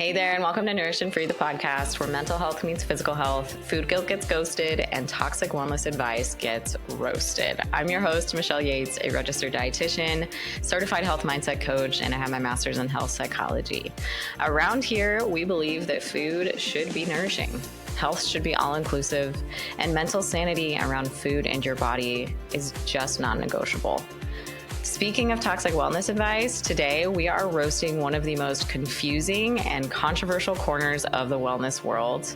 Hey there, and welcome to Nourished and Free, the podcast where mental health meets physical health, food guilt gets ghosted, and toxic wellness advice gets roasted. I'm your host, Michelle Yates, a registered dietitian, certified health mindset coach, and I have my master's in health psychology. Around here, we believe that food should be nourishing, health should be all-inclusive, and mental sanity around food and your body is just non-negotiable. Speaking of toxic wellness advice, today we are roasting one of the most confusing and controversial corners of the wellness world,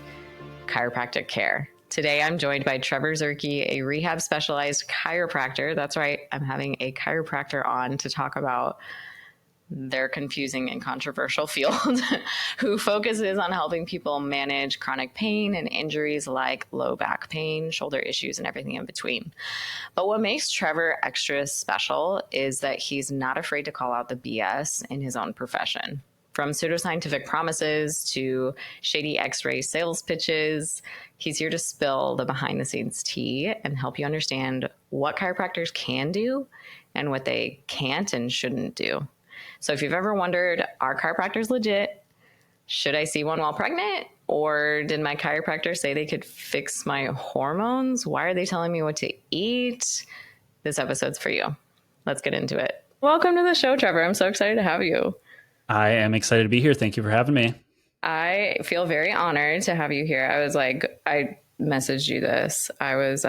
chiropractic care. Today I'm joined by Trevor Zierke, a rehab specialized chiropractor. That's right, I'm having a chiropractor on to talk about their confusing and controversial field, who focuses on helping people manage chronic pain and injuries like low back pain, shoulder issues, and everything in between. But what makes Trevor extra special is that he's not afraid to call out the BS in his own profession. From pseudoscientific promises to shady X-ray sales pitches, he's here to spill the behind-the-scenes tea and help you understand what chiropractors can do and what they can't and shouldn't do. So if you've ever wondered, are chiropractors legit? Should I see one while pregnant? Or did my chiropractor say they could fix my hormones? Why are they telling me what to eat? This episode's for you. Let's get into it. Welcome to the show, Trevor. I'm so excited to have you. I am excited to be here. Thank you for having me. I feel very honored to have you here. I messaged you this. I was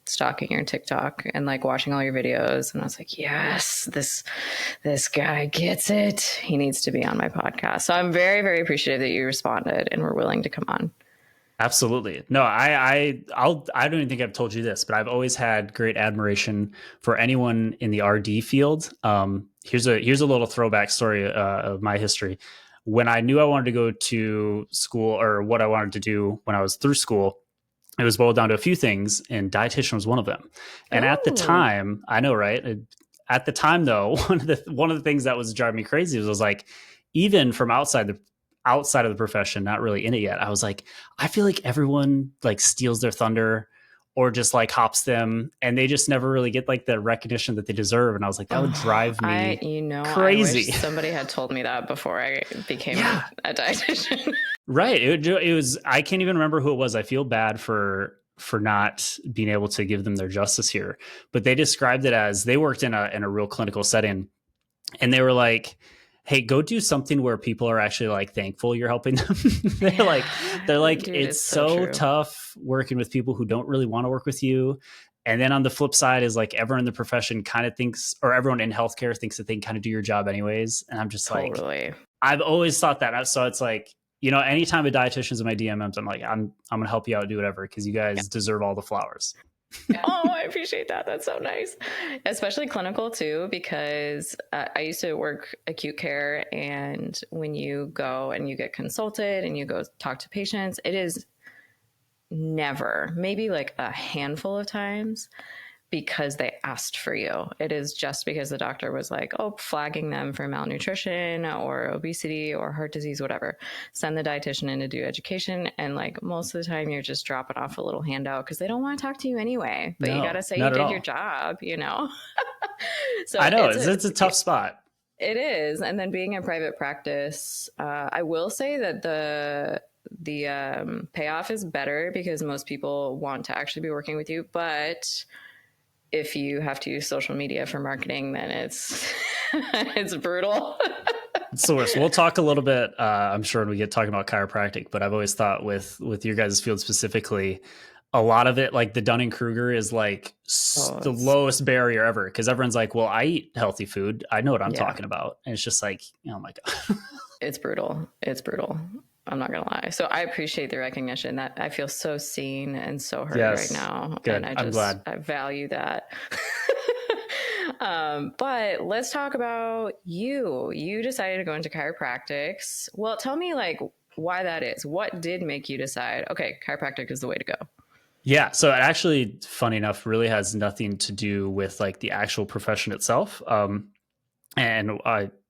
stalking your TikTok and watching all your videos, and I was like, yes, this guy gets it. He needs to be on my podcast. So I'm very, very appreciative that you responded and were willing to come on. Absolutely. No, I don't even think I've told you this, but I've always had great admiration for anyone in the RD field. Here's a little throwback story of my history. When I knew I wanted to go to school, or what I wanted to do when I was through school, it was boiled down to a few things, and dietitian was one of them. And At the time, I know, right? At the time, though, one of the things that was driving me crazy was like, even from outside of the profession, not really in it yet, I was like, I feel like everyone steals their thunder or just hops them, and they just never really get the recognition that they deserve. And I was like, that would drive me crazy. I wish somebody had told me that before I became a dietitian. Right. It was, I can't even remember who it was. I feel bad for not being able to give them their justice here, but they described it as they worked in a real clinical setting, and they were like, hey, go do something where people are actually thankful you're helping them. they're like, dude, it's so tough working with people who don't really want to work with you. And then on the flip side is everyone in the profession kind of thinks, or everyone in healthcare thinks that they can kind of do your job anyways. And I'm just I've always thought that. So it's anytime a dietitian's in my DMs, I'm like, I'm going to help you out, do whatever, because you guys deserve all the flowers. Oh, I appreciate that. That's so nice. Especially clinical too, because I used to work acute care, and when you go and you get consulted and you go talk to patients, it is never, maybe a handful of times, because they asked for you. It is just because the doctor was flagging them for malnutrition or obesity or heart disease, whatever. Send the dietitian in to do education. And most of the time you're just dropping off a little handout because they don't want to talk to you anyway. But you got to say you did your job, So I know it's a tough spot. It is. And then being in private practice, I will say that the payoff is better because most people want to actually be working with you. But if you have to use social media for marketing, then it's it's brutal. It's the worst. We'll talk a little bit, I'm sure, when we get talking about chiropractic, but I've always thought with your guys' field specifically, a lot of it, the Dunning-Kruger is the lowest barrier ever, because everyone's like, well, I eat healthy food. I know what I'm talking about. And it's just oh my God. It's brutal. It's brutal. I'm not going to lie. So I appreciate the recognition. That I feel so seen and so heard right now. Good. And I'm glad. I value that. But let's talk about you. You decided to go into chiropractics. Well, tell me why that is. What did make you decide, okay, chiropractic is the way to go? Yeah. So it actually, funny enough, really has nothing to do with the actual profession itself. And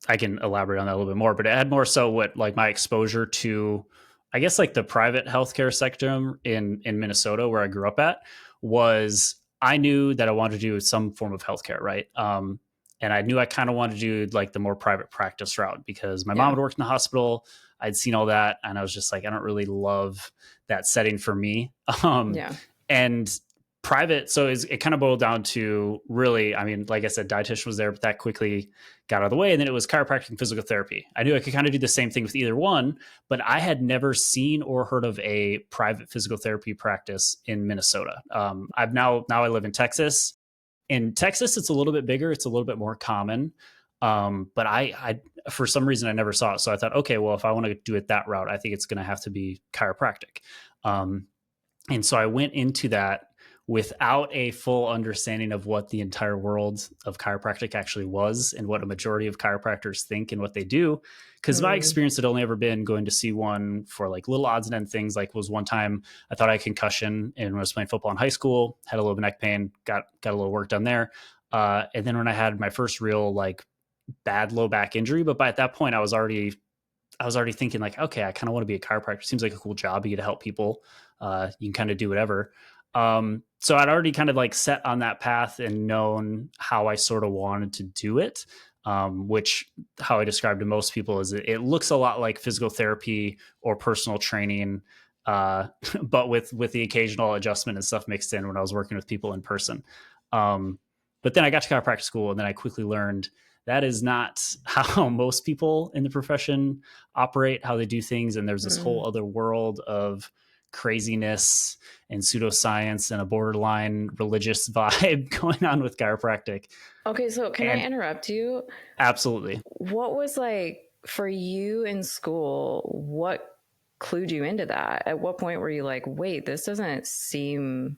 I can elaborate on that a little bit more, but it had more so what my exposure to, I guess the private healthcare sector in Minnesota, where I grew up at, was I knew that I wanted to do some form of healthcare, right? And I knew I kind of wanted to do the more private practice route, because my mom had worked in the hospital. I'd seen all that, and I was just like, I don't really love that setting for me. Um, Yeah. and private, so it kind of boiled down to really, I mean, like I said, dietitian was there, but that quickly got out of the way. And then it was chiropractic and physical therapy. I knew I could kind of do the same thing with either one, but I had never seen or heard of a private physical therapy practice in Minnesota. I've now I live in Texas. In Texas, it's a little bit bigger. It's a little bit more common. But I, for some reason, I never saw it. So I thought, okay, well, if I want to do it that route, I think it's going to have to be chiropractic. And so I went into that without a full understanding of what the entire world of chiropractic actually was and what a majority of chiropractors think and what they do. Because my experience had only ever been going to see one for like little odds and ends things. Like was one time I thought I had concussion and when I was playing football in high school, had a little bit of neck pain, got a little work done there. And then when I had my first real like bad low back injury, but by at that point I was already thinking like, okay, I kind of want to be a chiropractor. Seems like a cool job. You get to help people. You can kind of do whatever. So I'd already kind of like set on that path and known how I sort of wanted to do it. Which how I describe to most people is it looks a lot like physical therapy or personal training, but with the occasional adjustment and stuff mixed in when I was working with people in person. But then I got to chiropractic school and then I quickly learned that is not how most people in the profession operate, how they do things. And there's this whole other world of craziness and pseudoscience and a borderline religious vibe going on with chiropractic. Okay, so can I interrupt you? Absolutely. What was like for you in school? What clued you into that? At what point were you like, wait, this doesn't seem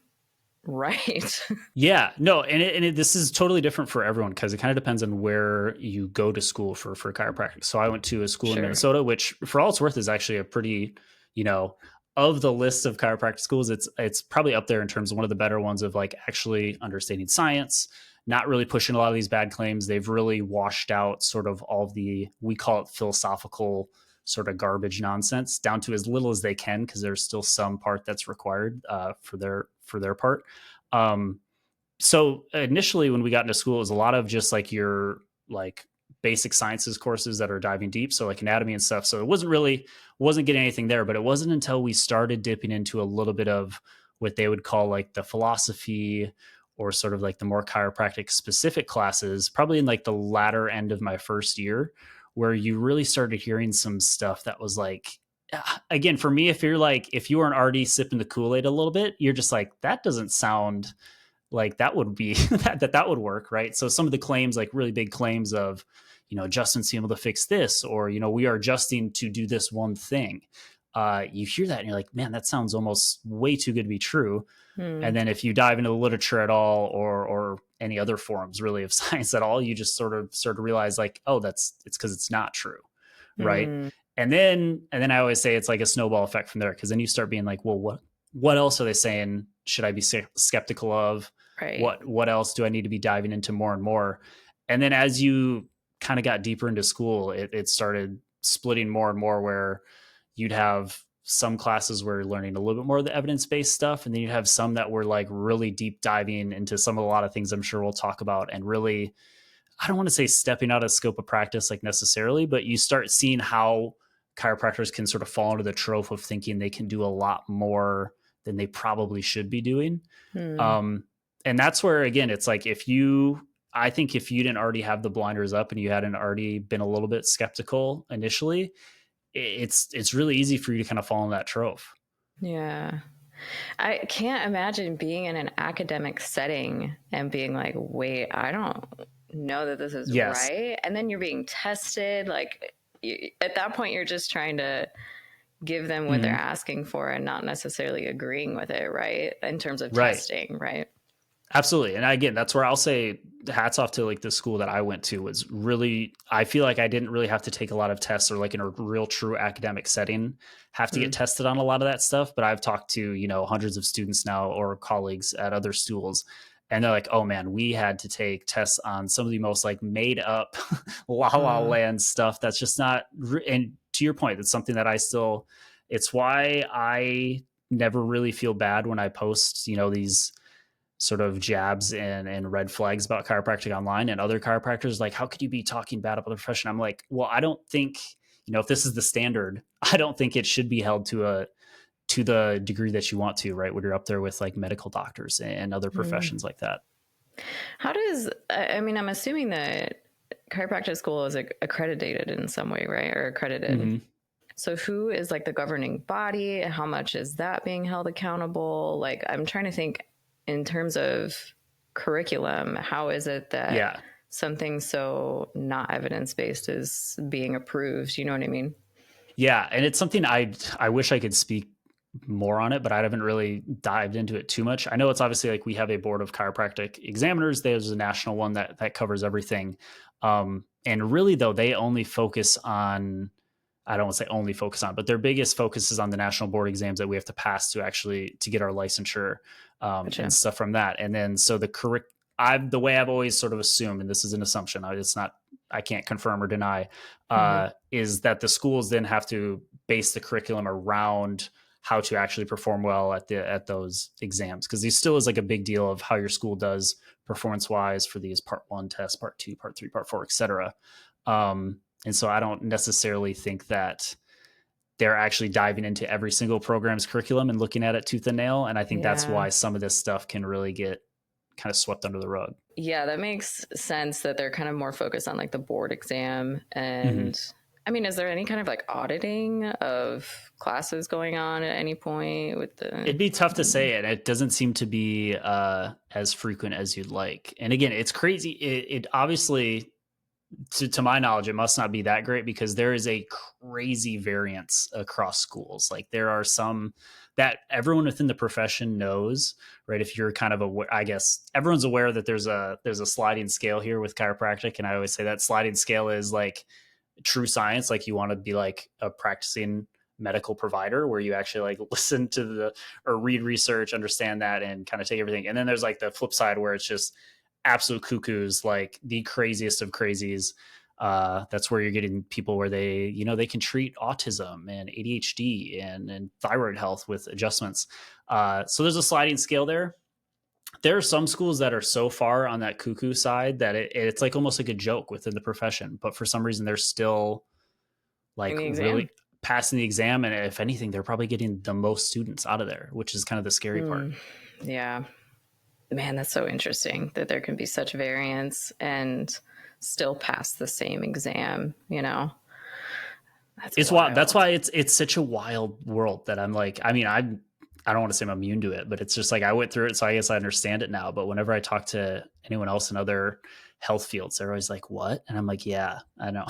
right? Yeah, no, and this is totally different for everyone because it kind of depends on where you go to school for chiropractic. So I went to a school in Minnesota, which for all it's worth is actually a pretty, of the list of chiropractic schools, it's probably up there in terms of one of the better ones of like actually understanding science, not really pushing a lot of these bad claims. They've really washed out sort of all of the, we call it philosophical sort of garbage nonsense down to as little as they can because there's still some part that's required for their part. So initially when we got into school, it was a lot of just like your like basic sciences courses that are diving deep. So like anatomy and stuff. So it wasn't getting anything there, but it wasn't until we started dipping into a little bit of what they would call like the philosophy or sort of like the more chiropractic specific classes, probably in like the latter end of my first year, where you really started hearing some stuff that was like, again, for me, if you weren't already sipping the Kool-Aid a little bit, you're just like, that doesn't sound like that would be that would work. Right. So some of the claims, like really big claims of, adjustments able to fix this, or, we are adjusting to do this one thing. You hear that and you're like, man, that sounds almost way too good to be true. And then if you dive into the literature at all, or any other forms really of science at all, you just sort of start to realize like, oh, it's because it's not true. Right. And then I always say it's like a snowball effect from there. Cause then you start being like, well, what else are they saying? Should I be skeptical of? Right. What else do I need to be diving into more and more? And then as you kind of got deeper into school, it started splitting more and more where you'd have some classes where you're learning a little bit more of the evidence-based stuff. And then you'd have some that were like really deep diving into a lot of things I'm sure we'll talk about, and really, I don't want to say stepping out of scope of practice like necessarily, but you start seeing how chiropractors can sort of fall into the trope of thinking they can do a lot more than they probably should be doing. And that's where, again, it's like I think if you didn't already have the blinders up and you hadn't already been a little bit skeptical initially, it's really easy for you to kind of fall in that trope. Yeah. I can't imagine being in an academic setting and being like, wait, I don't know that this is right. And then you're being tested. Like at that point, you're just trying to give them what they're asking for and not necessarily agreeing with it. Right. In terms of testing. Right. Absolutely. And again, that's where I'll say hats off to like the school that I went to. Was really, I feel like I didn't really have to take a lot of tests, or like in a real true academic setting, have to get tested on a lot of that stuff. But I've talked to, hundreds of students now or colleagues at other schools, and they're like, oh man, we had to take tests on some of the most like made up la la land stuff. That's just not, and to your point, it's something that it's why I never really feel bad when I post, these sort of jabs and red flags about chiropractic online, and other chiropractors like, how could you be talking bad about the profession? I'm like, well, I don't think, if this is the standard, I don't think it should be held to the degree that you want to, right? When you're up there with like medical doctors and other professions like that. How does, I mean, I'm assuming that chiropractic school is accredited in some way, right? Or accredited. Mm-hmm. So who is like the governing body? How much is that being held accountable? Like, I'm trying to think in terms of curriculum, how is it that something so not evidence-based is being approved? You know what I mean? Yeah. And it's something I wish I could speak more on it, but I haven't really dived into it too much. I know it's obviously like we have a board of chiropractic examiners. There's a national one that covers everything. And really though, they only focus on, I don't want to say only focus on, but their biggest focus is on the national board exams that we have to pass to get our licensure, Gotcha. and stuff from that. And then, so the way I've always sort of assumed, and this is an assumption, I can't confirm or deny, is that the schools then have to base the curriculum around how to actually perform well at those exams. Cause these still is like a big deal of how your school does performance wise for these part 1 tests, part 2, part 3, part 4, et cetera. And so I don't necessarily think that they're actually diving into every single program's curriculum and looking at it tooth and nail. And I think that's why some of this stuff can really get kind of swept under the rug. Yeah, that makes sense that they're kind of more focused on like the board exam. And I mean, is there any kind of like auditing of classes going on at any point with the... It'd be tough to say, and it doesn't seem to be as frequent as you'd like. And again, it's crazy. It obviously, to my knowledge, it must not be that great because there is a crazy variance across schools. Like there are some that everyone within the profession knows, right? If you're kind of aware, I guess everyone's aware that there's a sliding scale here with chiropractic. And I always say that sliding scale is like true science. Like you want to be like a practicing medical provider where you actually like listen to or read research, understand that, and kind of take everything. And then there's like the flip side where it's just absolute cuckoos, like the craziest of crazies. That's where you're getting people where they can treat autism and ADHD and thyroid health with adjustments. So there's a sliding scale there. There are some schools that are so far on that cuckoo side that it's like almost like a joke within the profession, but for some reason they're still like really passing the exam. And if anything, they're probably getting the most students out of there, which is kind of the scary part. Yeah. Man, that's so interesting that there can be such variance and still pass the same exam, It's wild. That's why it's such a wild world that I'm like, I mean, I don't want to say I'm immune to it, but it's just like I went through it, so I guess I understand it now. But whenever I talk to anyone else in other health fields, they're always like, "What?" And I'm like, "Yeah, I know."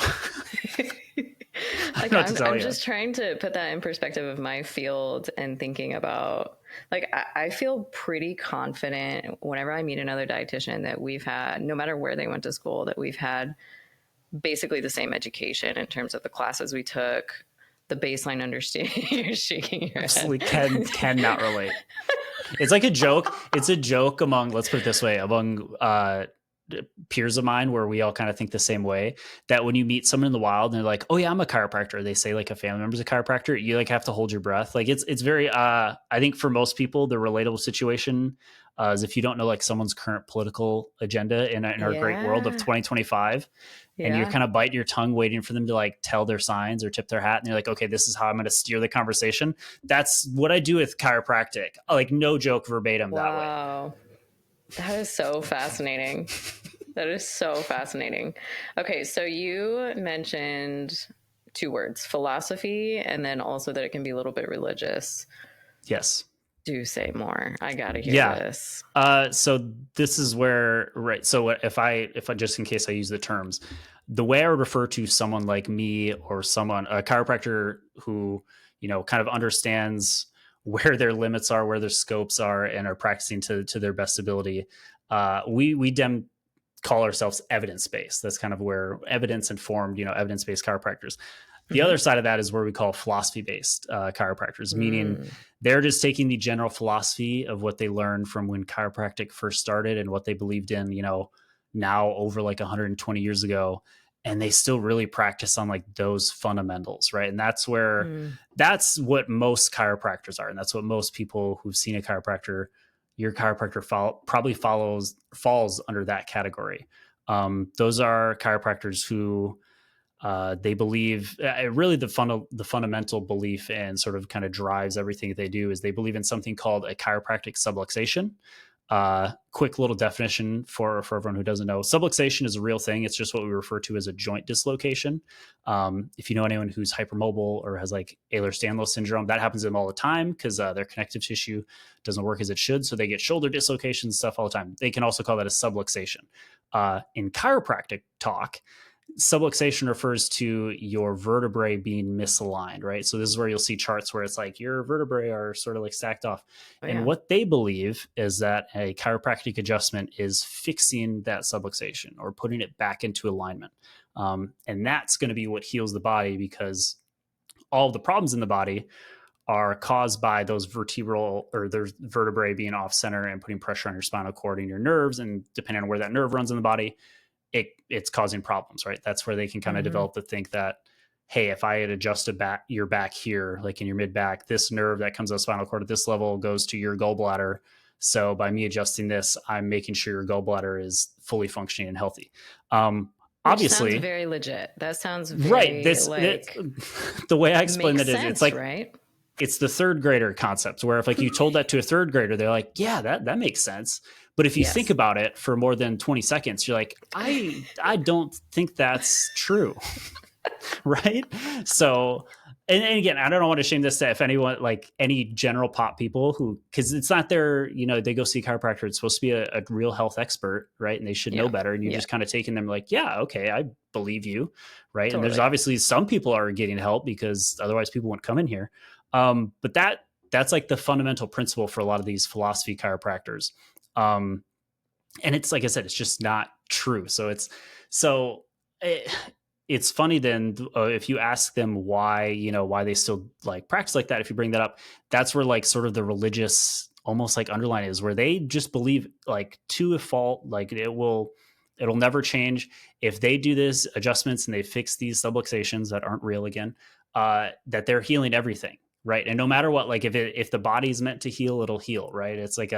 I'm just trying to put that in perspective of my field and thinking about, like, I feel pretty confident whenever I meet another dietitian that we've had, no matter where they went to school, that we've had basically the same education in terms of the classes we took, the baseline understanding. You're shaking your Absolutely cannot relate. It's like a joke. It's a joke among, let's put it this way, among peers of mine where we all kind of think the same way, that when you meet someone in the wild and they're like, "Oh yeah, I'm a chiropractor," they say like a family member's a chiropractor, you like have to hold your breath. Like it's very I think for most people the relatable situation is if you don't know like someone's current political agenda in our great world of 2025, and you're kind of biting your tongue waiting for them to like tell their signs or tip their hat, and you're like, okay, this is how I'm going to steer the conversation. That's what I do with chiropractic. Like no joke, verbatim. That way. Wow. That is so fascinating. That is so fascinating. Okay, so you mentioned 2 words, philosophy, and then also that it can be a little bit religious. Yes. Do say more. I gotta hear this. So this is where, right. So if I just in case I use the terms, the way I would refer to someone like me or a chiropractor who, kind of understands where their limits are, where their scopes are, and are practicing to their best ability. We call ourselves evidence-based. That's kind of where evidence-informed, evidence-based chiropractors. The other side of that is where we call philosophy-based chiropractors, meaning they're just taking the general philosophy of what they learned from when chiropractic first started and what they believed in, now over like 120 years ago. And they still really practice on like those fundamentals, right? And that's where that's what most chiropractors are. And that's what most people who've seen a chiropractor, your chiropractor probably falls under that category. Those are chiropractors who They believe really the fundamental belief and sort of kind of drives everything that they do is they believe in something called a chiropractic subluxation. Quick little definition for everyone who doesn't know. Subluxation is a real thing. It's just what we refer to as a joint dislocation. If you know anyone who's hypermobile or has like Ehlers-Danlos syndrome, that happens to them all the time because their connective tissue doesn't work as it should. So they get shoulder dislocations, stuff all the time. They can also call that a subluxation. In chiropractic talk, subluxation refers to your vertebrae being misaligned, right? So this is where you'll see charts where it's like your vertebrae are sort of like stacked off. Oh, and yeah. what they believe is that a chiropractic adjustment is fixing that subluxation or putting it back into alignment. And that's going to be what heals the body, because all of the problems in the body are caused by those vertebral or their vertebrae being off center and putting pressure on your spinal cord and your nerves. And depending on where that nerve runs in the body, it's causing problems, right? That's where they can kind of develop to think that, hey, if I had adjusted your back here, like in your mid back, this nerve that comes out of spinal cord at this level goes to your gallbladder. So by me adjusting this, I'm making sure your gallbladder is fully functioning and healthy. Obviously, sounds very legit. That sounds very right. The way I explain that is, it's like, right? It's the third grader concept where if like you told that to a third grader, they're like, yeah, that makes sense. But if you think about it for more than 20 seconds, you're like, I don't think that's true. Right. So, and again, I don't want to shame this, if anyone, like any general pop people who, cause it's not their, they go see a chiropractor. It's supposed to be a real health expert. Right. And they should know better. And you're just kind of taking them like, yeah, okay, I believe you. Right. Totally. And there's obviously some people are getting help because otherwise people wouldn't come in here. But that's like the fundamental principle for a lot of these philosophy chiropractors. And it's, like I said, it's just not true. So it's funny then if you ask them why they still like practice like that, if you bring that up, that's where like sort of the religious almost like underline is, where they just believe like to a fault, like it'll never change. If they do this adjustments and they fix these subluxations that aren't real again, that they're healing everything. Right. And no matter what, like if the body's meant to heal, it'll heal. Right. It's like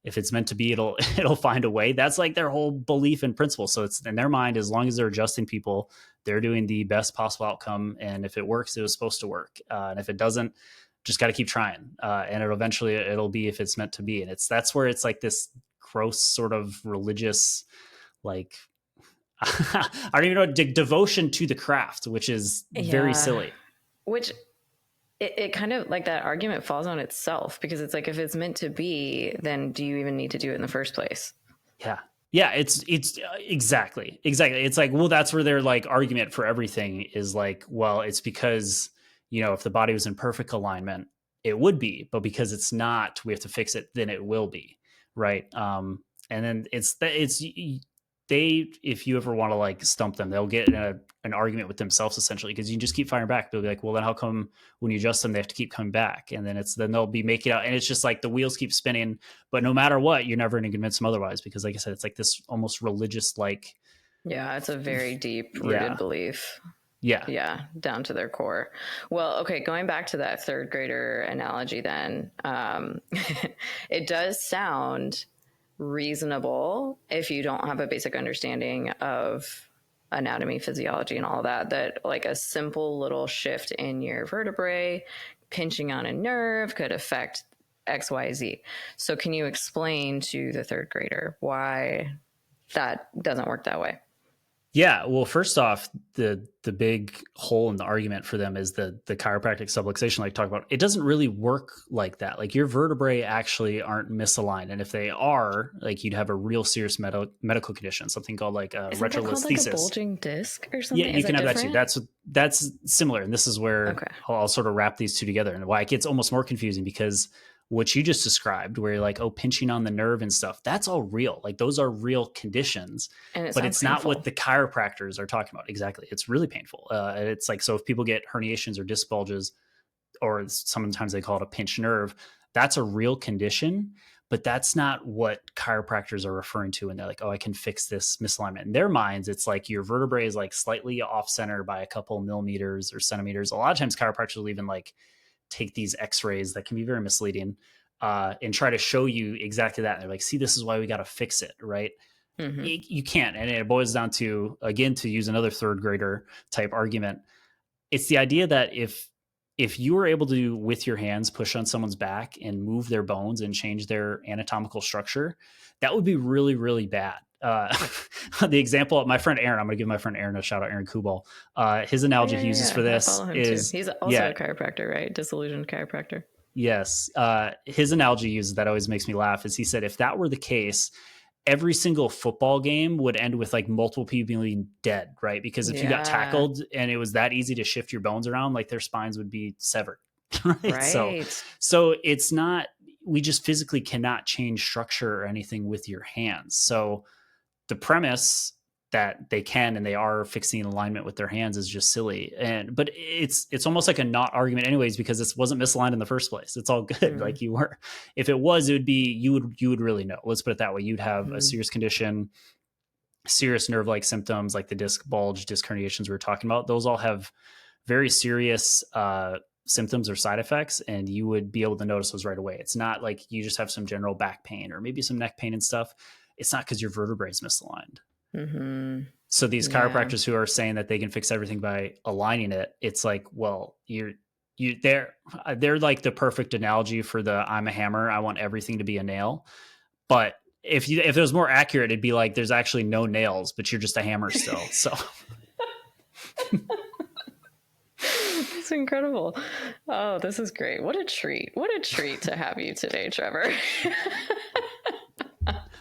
if it's meant to be, it'll find a way. That's like their whole belief and principle. So it's in their mind, as long as they're adjusting people, they're doing the best possible outcome. And if it works, it was supposed to work. And if it doesn't, just got to keep trying. And it'll be if it's meant to be. And that's where it's like this gross sort of religious, like, I don't even know, devotion to the craft, which is very silly. Which it kind of like that argument falls on itself, because it's like, if it's meant to be, then do you even need to do it in the first place? Yeah. Yeah. It's exactly. It's like, well, that's where their like argument for everything is like, well, it's because, if the body was in perfect alignment, it would be, but because it's not, we have to fix it, then it will be. Right. And then if you ever want to like stump them, they'll get in an argument with themselves essentially, because you can just keep firing back. They'll be like, well, then how come when you adjust them, they have to keep coming back? And then they'll be making out, and it's just like the wheels keep spinning, but no matter what, you're never going to convince them otherwise, because like I said, it's like this almost religious, like, it's a very deep rooted belief. Yeah. Down to their core. Well, okay. Going back to that third grader analogy, then, it does sound reasonable if you don't have a basic understanding of anatomy, physiology, and all that like a simple little shift in your vertebrae, pinching on a nerve, could affect XYZ. So can you explain to the third grader why that doesn't work that way? Yeah. Well, first off, the big hole in the argument for them is the chiropractic subluxation, like talk about. It doesn't really work like that. Like your vertebrae actually aren't misaligned, and if they are, like you'd have a real serious medical condition, something called like a retrolisthesis. Called like a bulging disc or something? Yeah, you can have that too. That's similar, and this is where I'll sort of wrap these two together, and why it gets almost more confusing, because what you just described, where you're like, oh, pinching on the nerve and stuff, that's all real. Like those are real conditions, but it's not what the chiropractors are talking about. Exactly. It's really painful. It's like, so if people get herniations or disc bulges, or sometimes they call it a pinched nerve, that's a real condition, but that's not what chiropractors are referring to. And they're like, oh, I can fix this misalignment. In their minds, it's like your vertebrae is like slightly off center by a couple millimeters or centimeters. A lot of times chiropractors will even like take these x-rays that can be very misleading and try to show you exactly that. And they're like, see, this is why we got to fix it. Right. Mm-hmm. You can't. And it boils down to, again, to use another third grader type argument, it's the idea that if you were able to, with your hands, push on someone's back and move their bones and change their anatomical structure, that would be really, really bad. The example of my friend Aaron, I'm going to give my friend Aaron a shout out, Aaron Kubal. His analogy he uses for I this follow him too. is, He's also a chiropractor, right? Disillusioned chiropractor. yes. His analogy uses that always makes me laugh is he said, if that were the case, every single football game would end with like multiple people being dead, right? Because if you got tackled and it was that easy to shift your bones around, like their spines would be severed. Right. So it's not, we just physically cannot change structure or anything with your hands. So the premise that they can and they are fixing alignment with their hands is just silly. But it's almost like a not argument anyways, because this wasn't misaligned in the first place. It's all good. Mm-hmm. Like you were, if it was, it would be, you would really know. Let's put it that way. You'd have a serious condition, serious nerve-like symptoms like the disc bulge, disc herniations we were talking about. Those all have very serious symptoms or side effects, and you would be able to notice those right away. It's not like you just have some general back pain or maybe some neck pain and stuff. It's not because your vertebrae is misaligned. Mm-hmm. So these chiropractors who are saying that they can fix everything by aligning it, it's like, well, they're like the perfect analogy for the I'm a hammer, I want everything to be a nail. But if it was more accurate, it'd be like there's actually no nails, but you're just a hammer still. So it's incredible. Oh, this is great. What a treat. What a treat to have you today, Trevor.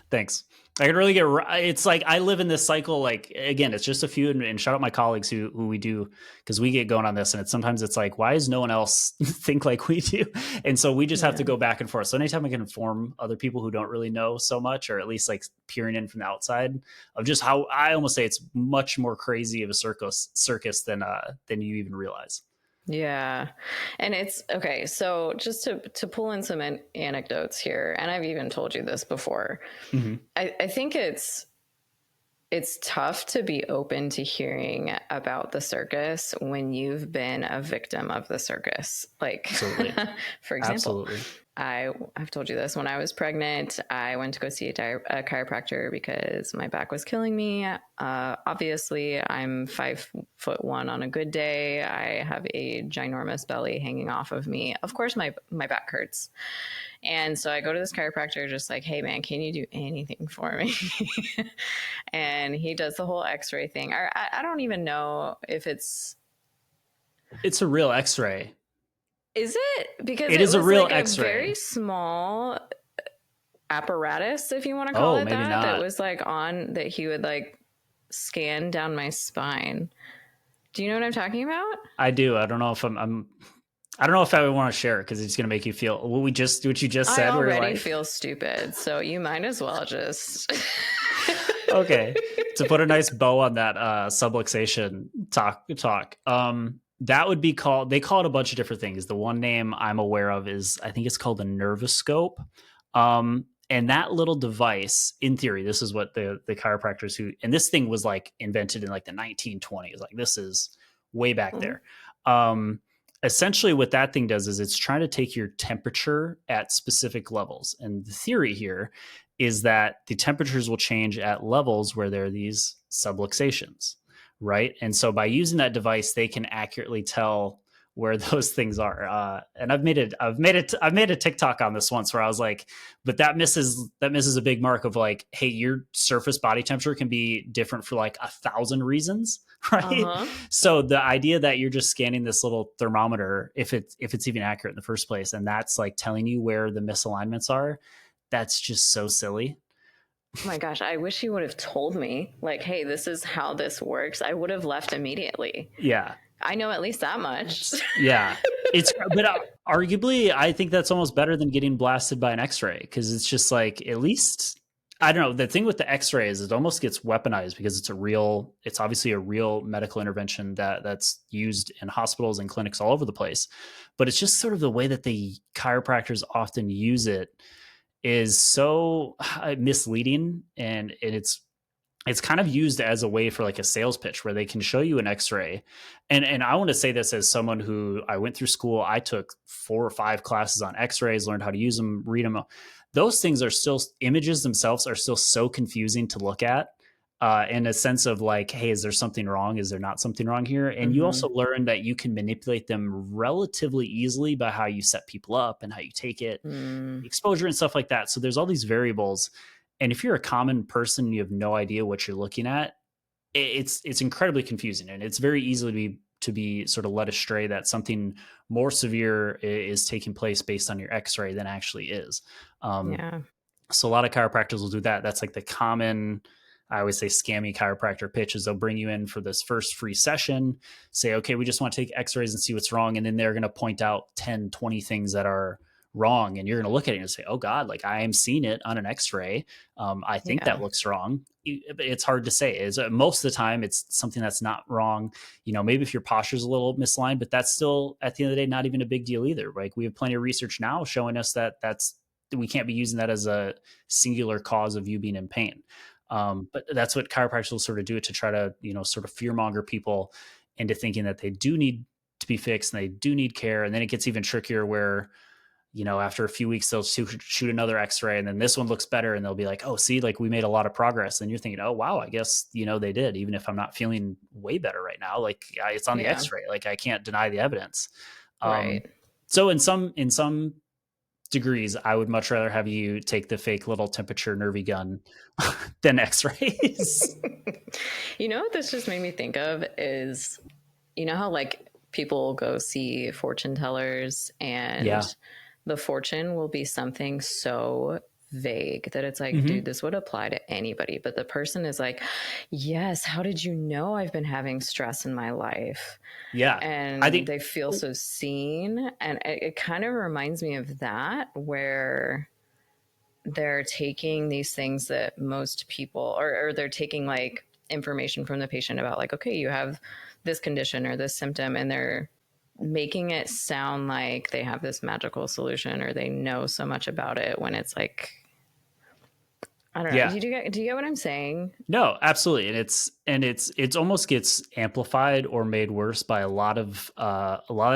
Thanks. I could really it's like I live in this cycle. Like, again, it's just a few, and shout out my colleagues who we do, because we get going on this, and sometimes it's like, why does no one else think like we do? And so we just have to go back and forth. So anytime I can inform other people who don't really know so much, or at least like peering in from the outside of just how I almost say it's much more crazy of a circus than you even realize. Yeah. And it's okay. So just to pull in some anecdotes here, and I've even told you this before, mm-hmm. I think it's tough to be open to hearing about the circus when you've been a victim of the circus. Like, for example, absolutely. I've told you this. When I was pregnant, I went to go see a chiropractor because my back was killing me. Obviously, I'm 5'1" on a good day. I have a ginormous belly hanging off of me. Of course, my back hurts. And so I go to this chiropractor just like, hey, man, can you do anything for me? And he does the whole x-ray thing. I don't even know if it's a real x-ray. Is it? Because it is a real like x-ray. A very small apparatus, if you want to call it that. Not. That was like that he would like scan down my spine. Do you know what I'm talking about? I do. I don't know if I don't know if I would want to share it because it's going to make you feel what you just said. I already feel stupid, so you might as well just. Okay, to put a nice bow on that subluxation talk. That would be called, they call it a bunch of different things. The one name I'm aware of is, I think it's called a nervoscope. And that little device, in theory, this is what the chiropractors and this thing was like invented in like the 1920s. Like this is way back there. Essentially what that thing does is it's trying to take your temperature at specific levels. And the theory here is that the temperatures will change at levels where there are these subluxations. Right. And so by using that device, they can accurately tell where those things are. And I've made a TikTok on this once where I was like, but that misses a big mark of like, hey, your surface body temperature can be different for like 1,000 reasons. Right. Uh-huh. So the idea that you're just scanning this little thermometer, if it's even accurate in the first place, and that's like telling you where the misalignments are, that's just so silly. Oh my gosh, I wish he would have told me, like, hey, this is how this works. I would have left immediately. Yeah. I know at least that much. Yeah. But arguably, I think that's almost better than getting blasted by an x-ray, because it's just like, at least, I don't know. The thing with the x-ray is it almost gets weaponized because it's obviously a real medical intervention that's used in hospitals and clinics all over the place. But it's just sort of the way that the chiropractors often use it is so misleading, and it's it's kind of used as a way for like a sales pitch where they can show you an x-ray. And I want to say this as someone who, I went through school, I took 4 or 5 classes on x-rays, learned how to use them, read them. Those things are still, images themselves are still so confusing to look at, in a sense of like, hey, is there something wrong? Is there not something wrong here? And you also learn that you can manipulate them relatively easily by how you set people up and how you take it, exposure and stuff like that. So there's all these variables. And if you're a common person and you have no idea what you're looking at, it's incredibly confusing, and it's very easily to be sort of led astray that something more severe is taking place based on your x-ray than actually is. Yeah. So a lot of chiropractors will do that. That's like the common, I always say, scammy chiropractor pitch is they'll bring you in for this first free session, say, okay, we just want to take x-rays and see what's wrong. And then they're going to point out 10, 20 things that are wrong. And you're going to look at it and say, oh God, like I am seeing it on an x-ray. I think that looks wrong. It's hard to say. Is most of the time it's something that's not wrong. Maybe if your posture is a little misaligned, but that's still at the end of the day, not even a big deal either. Like we have plenty of research now showing us that we can't be using that as a singular cause of you being in pain. But that's what chiropractors will sort of do, to try to, sort of fearmonger people into thinking that they do need to be fixed and they do need care. And then it gets even trickier where, after a few weeks, they'll shoot another x-ray and then this one looks better. And they'll be like, oh, see, like we made a lot of progress. And you're thinking, oh, wow, I guess, they did, even if I'm not feeling way better right now. Like it's on the x-ray. Like I can't deny the evidence. Right. So in some degrees, I would much rather have you take the fake little temperature nervy gun than x-rays. What this just made me think of is, how like people go see fortune tellers and the fortune will be something so vague that it's like, dude, this would apply to anybody. But the person is like, yes, how did you know I've been having stress in my life? Yeah. And I think they feel so seen. And it kind of reminds me of that, where they're taking these things that most people, or they're taking like information from the patient about like, okay, you have this condition or this symptom, and they're making it sound like they have this magical solution or they know so much about it, when it's like, I don't know. Yeah. Do you get what I'm saying? No, absolutely. And it's almost gets amplified or made worse by a lot of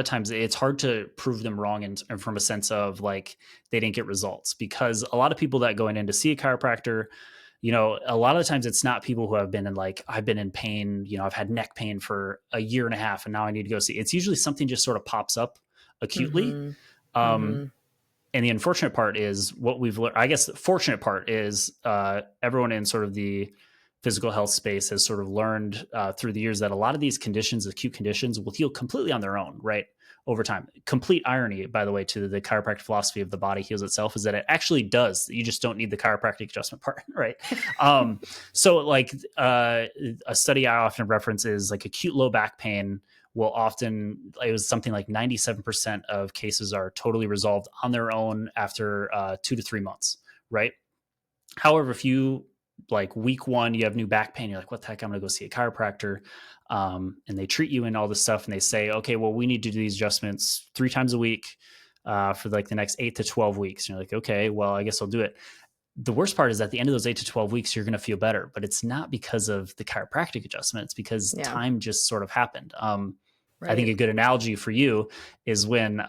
times it's hard to prove them wrong, and from a sense of like they didn't get results, because a lot of people that go in to see a chiropractor, a lot of the times it's not people who have been in like, I've been in pain, I've had neck pain for a year and a half and now I need to go see. It's usually something just sort of pops up acutely. And the unfortunate part is what we've learned. I guess the fortunate part is everyone in sort of the physical health space has sort of learned through the years that a lot of these conditions, acute conditions, will heal completely on their own, right? Over time. Complete irony, by the way, to the chiropractic philosophy of the body heals itself, is that it actually does. You just don't need the chiropractic adjustment part, right? So like a study I often reference is like acute low back pain will often, it was something like 97% of cases are totally resolved on their own after 2 to 3 months, right? However, if you like week 1, you have new back pain, you're like, what the heck, I'm gonna go see a chiropractor. And they treat you and all this stuff. And they say, okay, well, we need to do these adjustments 3 times a week for like the next 8 to 12 weeks. And you're like, okay, well, I guess I'll do it. The worst part is at the end of those 8 to 12 weeks, you're going to feel better, but it's not because of the chiropractic adjustment. It's because time just sort of happened. I think a good analogy for you is when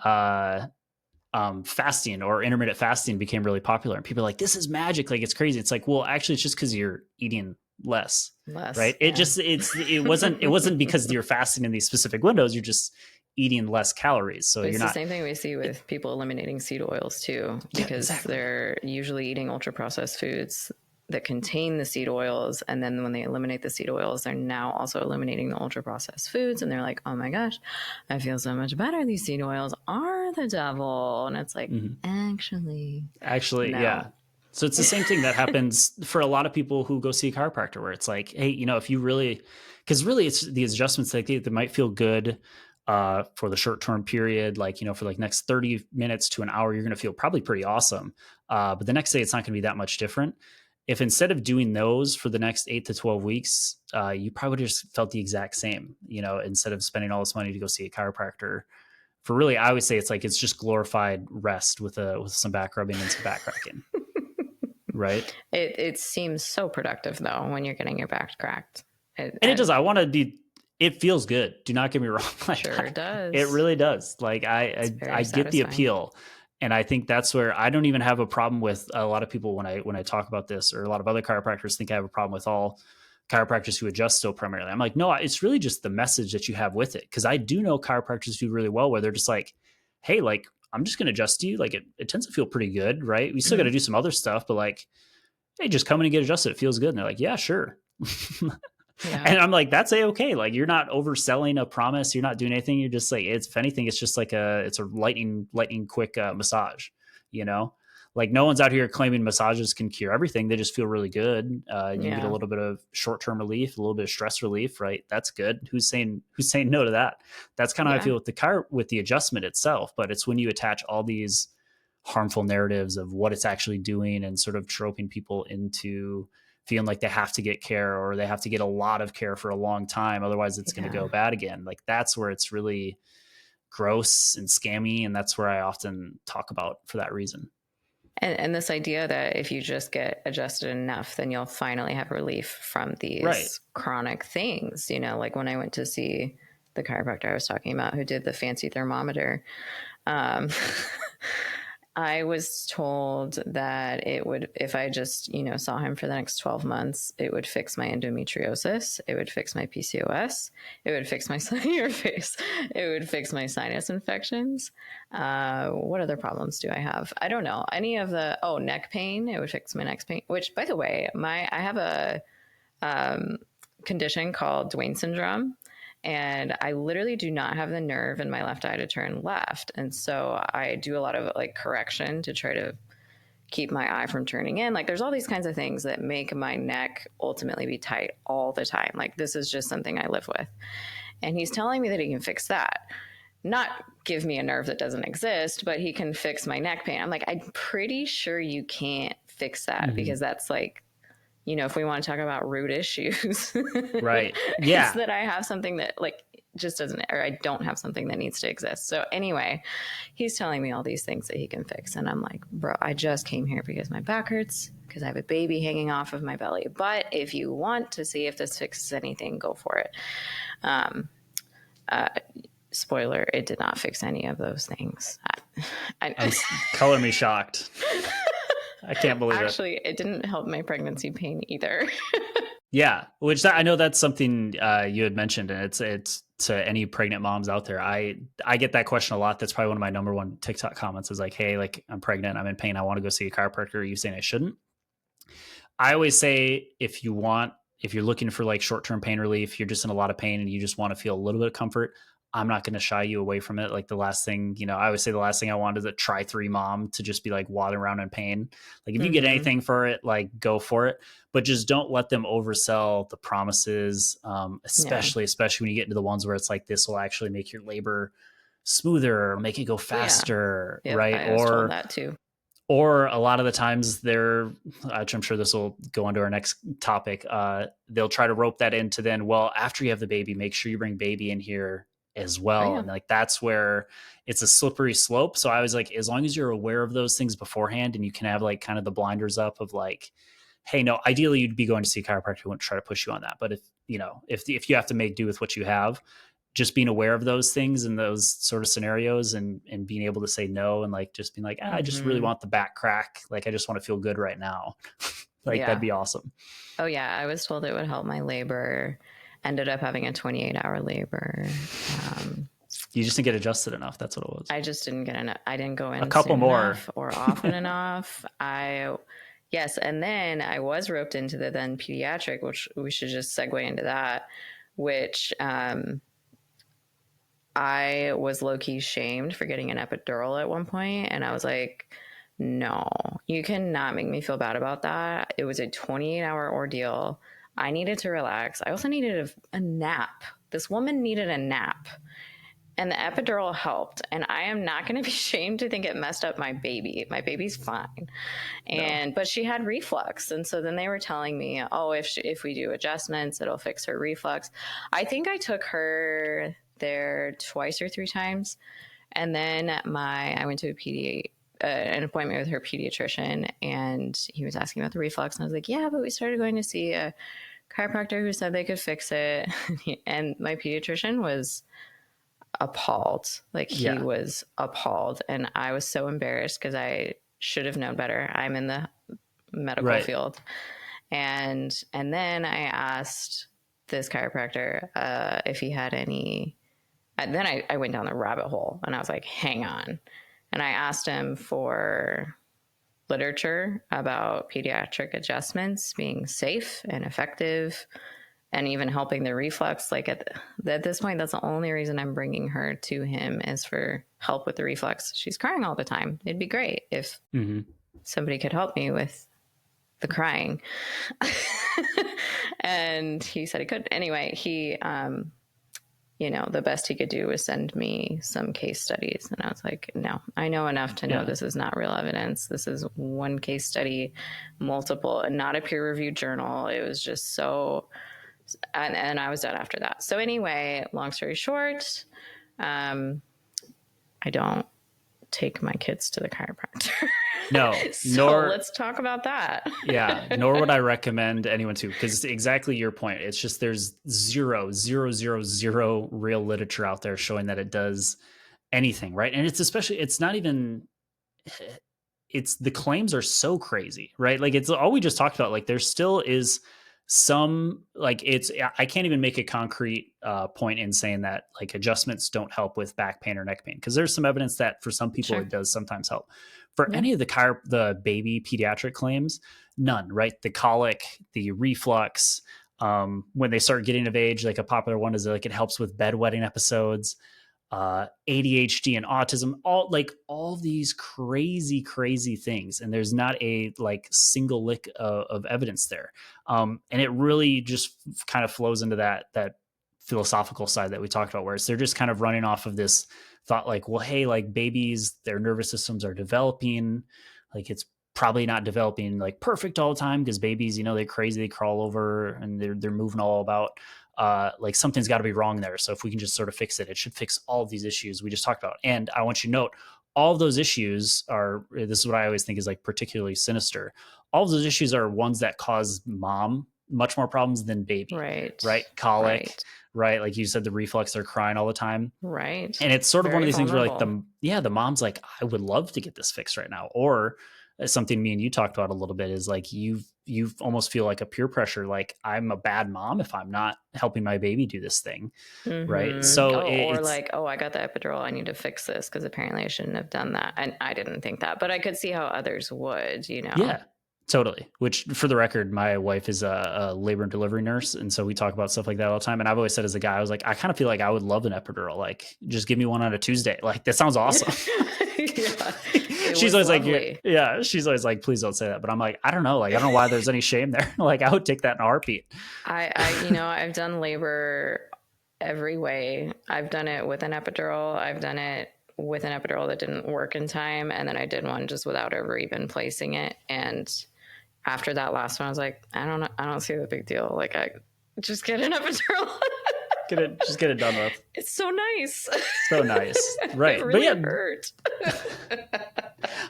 fasting or intermittent fasting became really popular, and people are like, this is magic. Like, it's crazy. It's like, well, actually it's just because you're eating less, right? It wasn't because you're fasting in these specific windows. You're just eating less calories. So it's the same thing we see with people eliminating seed oils too, because they're usually eating ultra processed foods that contain the seed oils. And then when they eliminate the seed oils, they're now also eliminating the ultra processed foods. And they're like, oh my gosh, I feel so much better. These seed oils are the devil. And it's like, actually, no. Yeah. So it's the same thing that happens for a lot of people who go see a chiropractor, where it's like, hey, if you really, because really it's these adjustments like they might feel good for the short-term period, like, for like next 30 minutes to an hour, you're going to feel probably pretty awesome. But the next day, it's not going to be that much different. If instead of doing those for the next 8 to 12 weeks, you probably just felt the exact same, instead of spending all this money to go see a chiropractor for really, I always say it's just glorified rest with some back rubbing and some back cracking. Right. It seems so productive though when you're getting your back cracked. And it does. I want to be. It feels good. Do not get me wrong. Like, Sure does. it really does. Like It's I very get the satisfying. appeal, and I think that's where I don't even have a problem with a lot of people when I talk about this, or a lot of other chiropractors think I have a problem with all chiropractors who adjust still primarily. I'm like, no, it's really just the message that you have with it. Because I do know chiropractors do really well where they're just like, hey, like I'm just going to adjust you. Like it tends to feel pretty good, right? We still got to do some other stuff, but like, hey, just come in and get adjusted. It feels good. And they're like, yeah, sure. Yeah. And I'm like, that's okay. Like you're not overselling a promise. You're not doing anything. You're just like, it's, if anything, it's just like it's a lightning quick massage, you know, like no one's out here claiming massages can cure everything. They just feel really good. You get a little bit of short-term relief, a little bit of stress relief, right? That's good. Who's saying no to that? That's kind of how I feel with the adjustment itself. But it's when you attach all these harmful narratives of what it's actually doing and sort of troping people into feeling like they have to get care or they have to get a lot of care for a long time. Otherwise it's going to go bad again. Like that's where it's really gross and scammy. And that's where I often talk about for that reason. And this idea that if you just get adjusted enough, then you'll finally have relief from these chronic things. You know, like when I went to see the chiropractor I was talking about who did the fancy thermometer, I was told that it would, if I just, saw him for the next 12 months, it would fix my endometriosis. It would fix my PCOS. It would fix my your face. It would fix my sinus infections. What other problems do I have? I don't know. Any of the, neck pain. It would fix my neck pain, which by the way, I have a condition called Duane syndrome. And I literally do not have the nerve in my left eye to turn left. And so I do a lot of like correction to try to keep my eye from turning in. Like there's all these kinds of things that make my neck ultimately be tight all the time. Like this is just something I live with. And he's telling me that he can fix that. Not give me a nerve that doesn't exist, but he can fix my neck pain. I'm like, I'm pretty sure you can't fix that because that's like, if we want to talk about root issues, right? Yeah. It's that I have something that like just doesn't, or I don't have something that needs to exist. So anyway, he's telling me all these things that he can fix. And I'm like, bro, I just came here because my back hurts because I have a baby hanging off of my belly. But if you want to see if this fixes anything, go for it. Spoiler, it did not fix any of those things. Color me shocked. I can't believe Actually, it didn't help my pregnancy pain either. Yeah, which I know that's something you had mentioned, and it's to any pregnant moms out there. I get that question a lot. That's probably one of my number one TikTok comments is like, hey, like I'm pregnant, I'm in pain, I want to go see a chiropractor. Are you saying I shouldn't? I always say if you're looking for like short-term pain relief, you're just in a lot of pain and you just want to feel a little bit of comfort, I'm not going to shy you away from it. Like the last thing, I always say the last thing I want is a try-3 mom to just be like waddling around in pain. Like if you get anything for it, like go for it, but just don't let them oversell the promises. Especially when you get into the ones where it's like, this will actually make your labor smoother or make it go faster. Yep, right. I was told that too. Or a lot of the times which I'm sure this will go into our next topic. They'll try to rope that into then, well, after you have the baby, make sure you bring baby in here as well. And like, that's where it's a slippery slope. So I was like, as long as you're aware of those things beforehand and you can have like kind of the blinders up of like, hey, no, ideally you'd be going to see a chiropractor who won't try to push you on that. But if you have to make do with what you have, just being aware of those things and those sort of scenarios and being able to say no and like just being like, I just really want the back crack. Like, I just want to feel good right now. That'd be awesome. Oh yeah. I was told it would help my labor. Ended up having a 28-hour labor. You just didn't get adjusted enough. That's what it was. I just didn't get enough. I didn't go in a couple more or often enough. Yes. And then I was roped into the then pediatric, which we should just segue into that, which, I was low-key shamed for getting an epidural at one point, and I was like, no, you cannot make me feel bad about that. It was a 28-hour ordeal. I needed to relax. I also needed a nap. This woman needed a nap, and the epidural helped, and I am not going to be shamed to think it messed up my baby. My baby's fine. But she had reflux, and so then they were telling me, if we do adjustments, it'll fix her reflux. I think I took her there 2 or 3 times. And then I went to a an appointment with her pediatrician, and he was asking about the reflux, and I was like, yeah, but we started going to see a chiropractor who said they could fix it. And my pediatrician was appalled. Like, he Yeah. was appalled, and I was so embarrassed because I should have known better. I'm in the medical field. And then I asked this chiropractor if he had any. Then I went down the rabbit hole, and I was like, hang on. And I asked him for literature about pediatric adjustments being safe and effective and even helping the reflux. Like, at this point, that's the only reason I'm bringing her to him, is for help with the reflux. She's crying all the time. It'd be great if somebody could help me with the crying. And he said he could. Anyway, he, the best he could do was send me some case studies. And I was like, no, I know enough to know this is not real evidence. This is one case study, multiple, and not a peer-reviewed journal. It was just so, and I was done after that. So anyway, long story short, I don't take my kids to the chiropractor. No, so let's talk about that. Yeah, nor would I recommend anyone to, because it's exactly your point. It's just there's zero real literature out there showing that it does anything, right? And it's not even, the claims are so crazy, right? Like, it's all we just talked about. Like, there still is some, like, I can't even make a concrete point in saying that like adjustments don't help with back pain or neck pain, because there's some evidence that for some people it does sometimes help. For any of the baby pediatric claims, none, right? The colic, the reflux, when they start getting of age, like a popular one is like it helps with bedwetting episodes, ADHD and autism, all these crazy things. And there's not a like single lick of evidence there. And it really just kind of flows into that philosophical side that we talked about, where they're just kind of running off of this thought, like, well, hey, like babies, their nervous systems are developing, like it's probably not developing like perfect all the time, because babies, they're crazy, they crawl over and they're moving all about. Like something's got to be wrong there. So if we can just sort of fix it, it should fix all of these issues we just talked about. And I want you to note, all of those issues this is what I always think is like particularly sinister. All of those issues are ones that cause mom much more problems than baby. Right. Colic. Right. Like you said, the reflux, they're crying all the time. Right. And it's sort of one of these things where like the mom's like, I would love to get this fixed right now. Or something me and you talked about a little bit is like, you almost feel like a peer pressure. Like, I'm a bad mom if I'm not helping my baby do this thing. Right. So I got the epidural, I need to fix this, because apparently I shouldn't have done that. And I didn't think that, but I could see how others would, Yeah. Totally. Which, for the record, my wife is a labor and delivery nurse. And so we talk about stuff like that all the time. And I've always said as a guy, I was like, I kind of feel like I would love an epidural. Like, just give me one on a Tuesday. Like, that sounds awesome. She's always lovely. She's always like, please don't say that. But I'm like, I don't know. Like, I don't know why there's any shame there. Like, I would take that in a heartbeat. I've done labor every way. I've done it with an epidural. I've done it with an epidural that didn't work in time. And then I did one just without ever even placing it. And after that last one, I was like, I don't see the big deal. Like, I just get an epidural. Just get it done with. It's so nice. So nice. Right. It really hurt.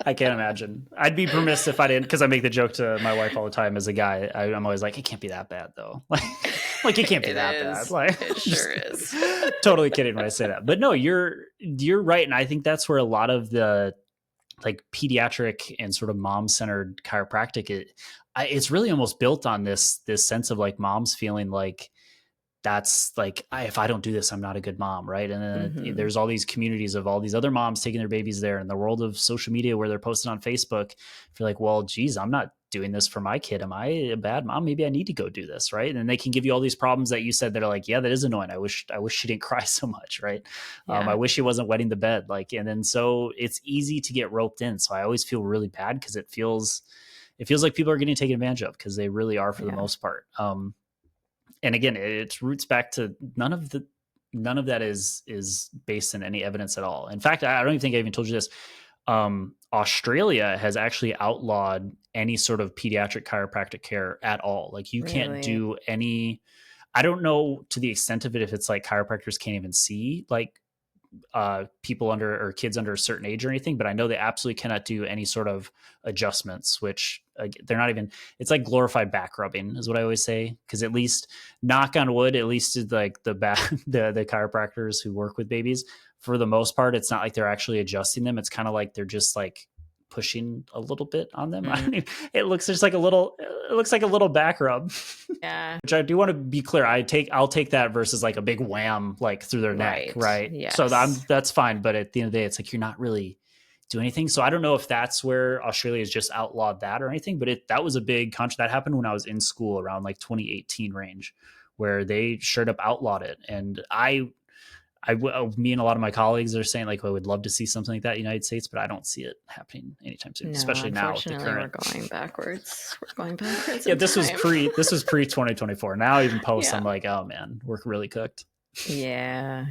I can't imagine. I'd be remiss if I didn't, because I make the joke to my wife all the time as a guy. I'm always like, it can't be that bad though. Like it can't be that bad. Like, it sure is. Totally kidding when I say that. But no, you're right. And I think that's where a lot of the like pediatric and sort of mom-centered chiropractic, it's really almost built on this sense of like moms feeling like, that's like, if I don't do this, I'm not a good mom. Right. And then there's all these communities of all these other moms taking their babies there, in the world of social media where they're posting on Facebook. If you're like, well, geez, I'm not doing this for my kid. Am I a bad mom? Maybe I need to go do this. Right. And they can give you all these problems that you said that are like, yeah, that is annoying. I wish she didn't cry so much. Right. I wish she wasn't wetting the bed. Like, and then so it's easy to get roped in. So I always feel really bad, because it feels like people are getting taken advantage of, because they really are for the most part. And again, it roots back to none of that is based in any evidence at all. In fact, I don't even think I even told you this. Australia has actually outlawed any sort of pediatric chiropractic care at all. Like, you can't do any, I don't know to the extent of it, if it's like chiropractors can't even see like people under or kids under a certain age or anything, but I know they absolutely cannot do any sort of adjustments, which they're not even, it's like glorified back rubbing is what I always say. Cause at least, knock on wood, at least like the the chiropractors who work with babies, for the most part, it's not like they're actually adjusting them. It's kind of like they're just like pushing a little bit on them. I don't even, it looks just like it looks like a little back rub. Yeah. Which I do want to be clear. I'll take that versus like a big wham like through their neck, right? Yes. So that's fine. But at the end of the day, it's like you're not really doing anything. So I don't know if that's where Australia has just outlawed that or anything. But that was a big that happened when I was in school around like 2018 range, where they straight up outlawed it. And me and a lot of my colleagues are saying like, I would love to see something like that in the United States, but I don't see it happening anytime soon, No, especially now with the current. We're going backwards. We're going backwards. Yeah, this was pre 2024. Now even post, I'm like, oh man, we're really cooked. Yeah.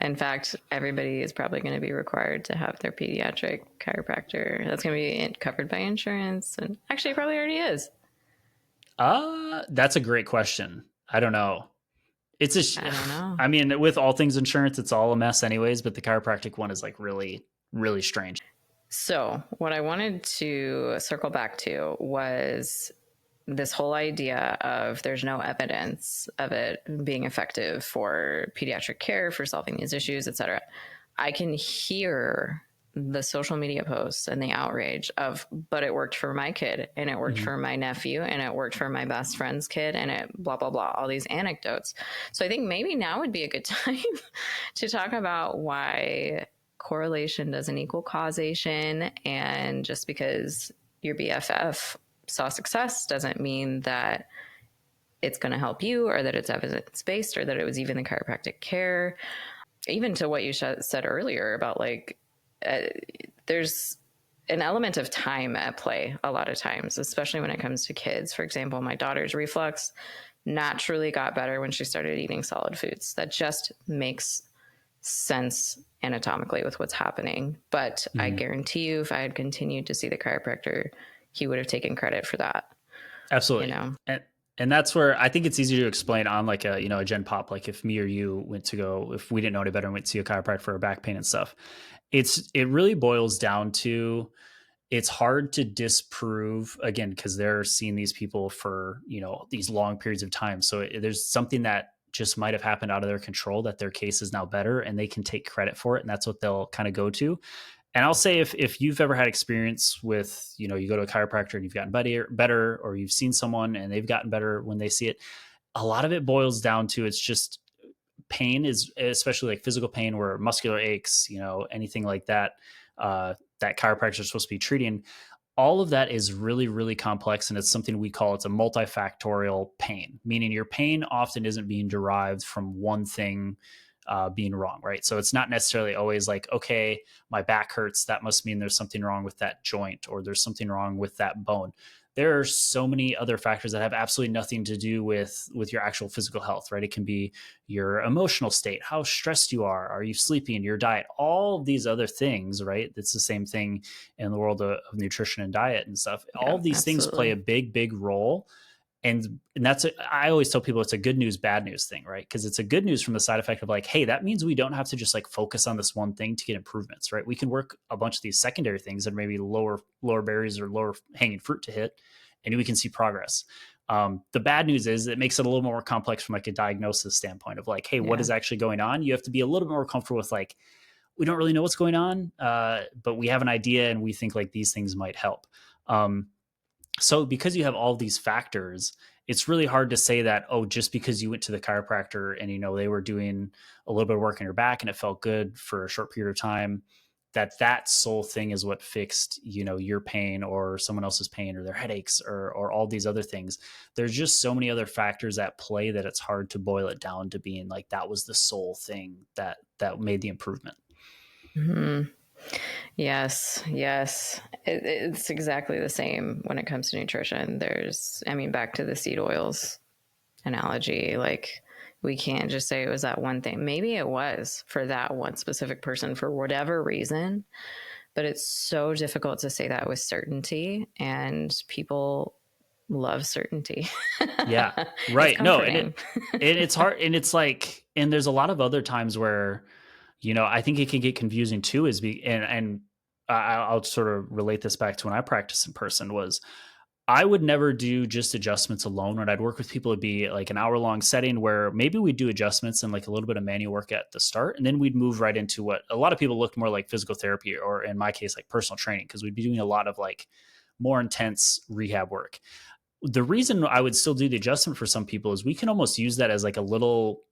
In fact, everybody is probably going to be required to have their pediatric chiropractor. That's going to be covered by insurance, and actually, it probably already is. That's a great question. I don't know. I don't know. I mean, with all things insurance, it's all a mess anyways, but the chiropractic one is like really, really strange. So what I wanted to circle back to was this whole idea of there's no evidence of it being effective for pediatric care, for solving these issues, et cetera. I can hear the social media posts and the outrage of, but it worked for my kid, and it worked for my nephew, and it worked for my best friend's kid, and it blah, blah, blah, all these anecdotes. So I think maybe now would be a good time to talk about why correlation doesn't equal causation. And just because your BFF saw success doesn't mean that it's going to help you, or that it's evidence-based, or that it was even the chiropractic care. Even to what you said earlier about like, there's an element of time at play a lot of times, especially when it comes to kids. For example, my daughter's reflux naturally got better when she started eating solid foods. That just makes sense anatomically with what's happening. But I guarantee you, if I had continued to see the chiropractor, he would have taken credit for that. Absolutely. And that's where I think it's easy to explain on like a Gen Pop, like if me or you if we didn't know any better and went to see a chiropractor for our back pain and stuff, it really boils down to, it's hard to disprove, again, because they're seeing these people for, these long periods of time. So there's something that just might have happened out of their control, that their case is now better and they can take credit for it. And that's what they'll kind of go to. And I'll say if you've ever had experience with, you go to a chiropractor and you've gotten better, or you've seen someone and they've gotten better when they see it, a lot of it boils down to, it's just pain, is especially like physical pain or muscular aches, anything like that, that chiropractors are supposed to be treating. All of that is really, really complex. And it's something it's a multifactorial pain, meaning your pain often isn't being derived from one thing being wrong, right? So it's not necessarily always like, okay, my back hurts, that must mean there's something wrong with that joint, or there's something wrong with that bone. There are so many other factors that have absolutely nothing to do with your actual physical health, right? It can be your emotional state, how stressed you are you sleeping, your diet, all of these other things, right? It's the same thing in the world of nutrition and diet and stuff. All of these things play a big, big role. And that's, I always tell people it's a good news, bad news thing, right? Because it's a good news from the side effect of like, hey, that means we don't have to just like focus on this one thing to get improvements, right? We can work a bunch of these secondary things that maybe lower barriers or lower hanging fruit to hit, and we can see progress. The bad news is it makes it a little more complex from like a diagnosis standpoint of like, hey, what is actually going on? You have to be a little bit more comfortable with like, we don't really know what's going on, but we have an idea and we think like these things might help. So because you have all these factors, it's really hard to say that, oh, just because you went to the chiropractor and, they were doing a little bit of work on your back and it felt good for a short period of time, that sole thing is what fixed, your pain or someone else's pain or their headaches or all these other things. There's just so many other factors at play that it's hard to boil it down to being like, that was the sole thing that made the improvement. Mm-hmm. Yes. It's exactly the same when it comes to nutrition. Back to the seed oils analogy, like we can't just say it was that one thing. Maybe it was for that one specific person for whatever reason, but it's so difficult to say that with certainty, and people love certainty. Yeah, right. No, and it's hard. And it's like, and there's a lot of other times where, I think it can get confusing too, and I'll sort of relate this back to when I practiced in person. Was I would never do just adjustments alone. When I'd work with people, it'd be like an hour long setting where maybe we'd do adjustments and like a little bit of manual work at the start. And then we'd move right into what a lot of people looked more like physical therapy, or in my case, like personal training, because we'd be doing a lot of like more intense rehab work. The reason I would still do the adjustment for some people is we can almost use that as like a little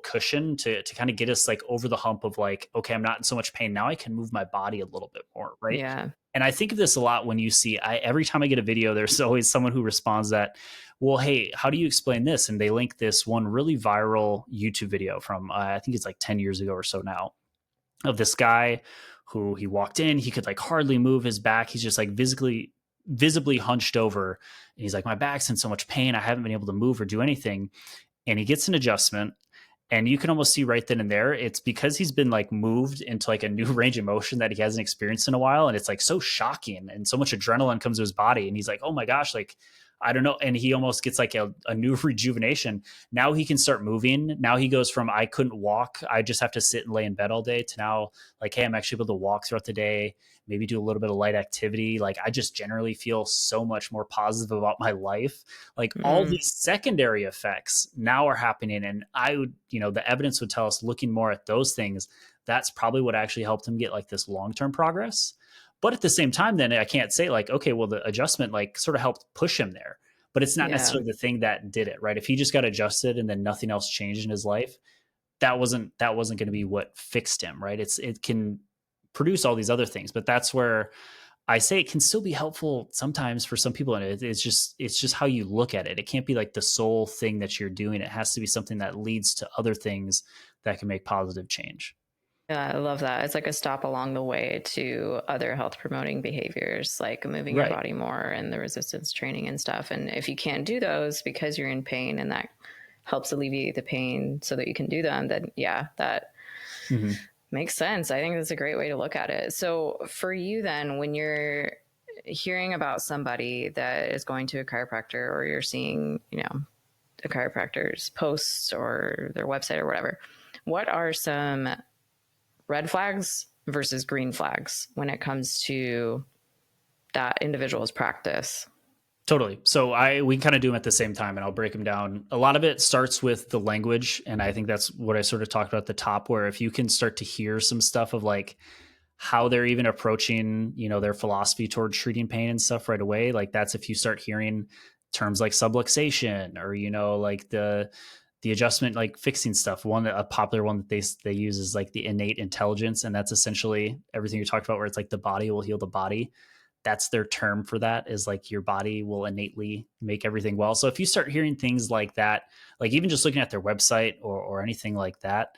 cushion to kind of get us like over the hump of like, okay, I'm not in so much pain now, I can move my body a little bit more, right? Yeah. And I think of this a lot when you see, every time I get a video, there's always someone who responds that, well, hey, how do you explain this? And they link this one really viral YouTube video from I think it's like 10 years ago or so now, of this guy who he walked in, he could like hardly move his back. He's just like visibly hunched over. And he's like, my back's in so much pain. I haven't been able to move or do anything. And he gets an adjustment. And you can almost see right then and there, it's because he's been like moved into like a new range of motion that he hasn't experienced in a while. And it's like so shocking, and so much adrenaline comes to his body. And he's like, oh my gosh, like, I don't know. And he almost gets like a new rejuvenation. Now he can start moving. Now he goes from, I couldn't walk, I just have to sit and lay in bed all day, to now like, hey, I'm actually able to walk throughout the day, maybe do a little bit of light activity. Like, I just generally feel so much more positive about my life. Like, all Mm. these secondary effects now are happening. And I would, the evidence would tell us, looking more at those things, that's probably what actually helped him get like this long-term progress. But at the same time, then I can't say like, okay, well, the adjustment like sort of helped push him there, but it's not Yeah. necessarily the thing that did it, right? If he just got adjusted and then nothing else changed in his life, that wasn't going to be what fixed him, right? It can produce all these other things, but that's where I say it can still be helpful sometimes for some people. And it's just how you look at it. It can't be like the sole thing that you're doing. It has to be something that leads to other things that can make positive change. Yeah, I love that. It's like a stop along the way to other health promoting behaviors, like moving your Right. body more and the resistance training and stuff. And if you can't do those because you're in pain and that helps alleviate the pain so that you can do them, then yeah, that Mm-hmm. makes sense. I think that's a great way to look at it. So for you then, when you're hearing about somebody that is going to a chiropractor, or you're seeing, a chiropractor's posts or their website or whatever, what are some red flags versus green flags when it comes to that individual's practice? Totally. So we kind of do them at the same time, and I'll break them down. A lot of it starts with the language, and I think that's what I sort of talked about at the top, where if you can start to hear some stuff of like how they're even approaching, their philosophy towards treating pain and stuff right away, like that's if you start hearing terms like subluxation, or like the adjustment, like fixing stuff. A popular one that they use is like the innate intelligence, and that's essentially everything you talked about, where it's like the body will heal the body. That's their term for that, is like your body will innately make everything well. So if you start hearing things like that, like even just looking at their website or anything like that,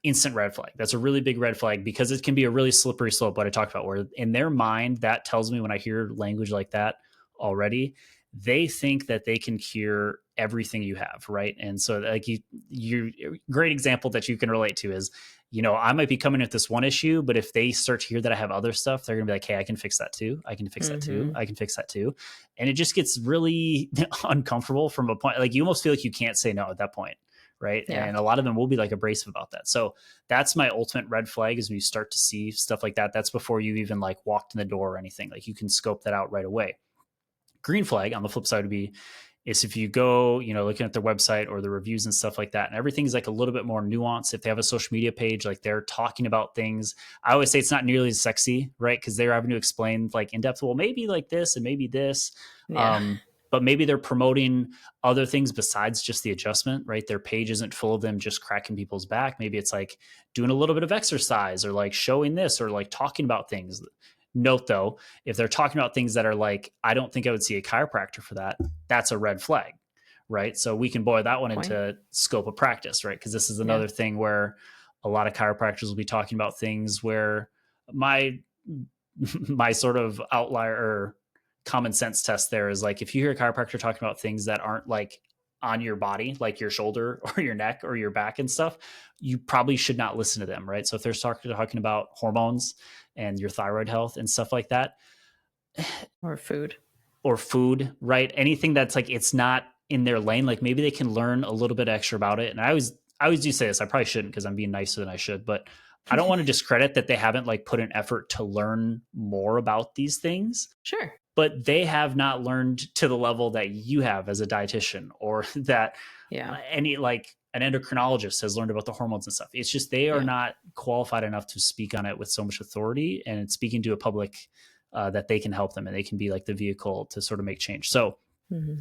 instant red flag. That's a really big red flag, because it can be a really slippery slope, what I talked about, where in their mind, that tells me, when I hear language like that already, they think that they can cure everything you have, right? And so like you great example that you can relate to is, I might be coming at this one issue, but if they start to hear that I have other stuff, they're gonna be like, hey, I can fix that too. I can fix that too. Mm-hmm. I can fix that too. And it just gets really uncomfortable from a point, like you almost feel like you can't say no at that point. Right. Yeah. And a lot of them will be like abrasive about that. So that's my ultimate red flag, is when you start to see stuff like that. That's before you even like walked in the door or anything. Like you can scope that out right away. Green flag on the flip side would be is if you go, looking at their website or the reviews and stuff like that, and everything's like a little bit more nuanced. If they have a social media page, like they're talking about things, I always say it's not nearly as sexy, right? Because they're having to explain like in depth, well, maybe like this and maybe this. Yeah. But maybe they're promoting other things besides just the adjustment, right? Their page isn't full of them just cracking people's back. Maybe it's like doing a little bit of exercise, or like showing this, or like talking about things. Note though, if they're talking about things that are like, I don't think I would see a chiropractor for that, that's a red flag, right? So we can boil that one Point. into scope of practice, right? Because this is Yeah. another thing where a lot of chiropractors will be talking about things where my my sort of outlier or common sense test there is like, if you hear a chiropractor talking about things that aren't like on your body, like your shoulder or your neck or your back and stuff, you probably should not listen to them, right? So if they're talking about hormones and your thyroid health and stuff like that, Or food. or food, right? Anything that's like, it's not in their lane, like maybe they can learn a little bit extra about it. And I always do say this, I probably shouldn't because I'm being nicer than I should, but I don't want to discredit that they haven't like put an effort to learn more about these things, Sure. but they have not learned to the level that you have as a dietitian, or that Yeah. any like an endocrinologist has learned about the hormones and stuff. It's just they are Yeah. not qualified enough to speak on it with so much authority and speaking to a public that they can help them and they can be like the vehicle to sort of make change. So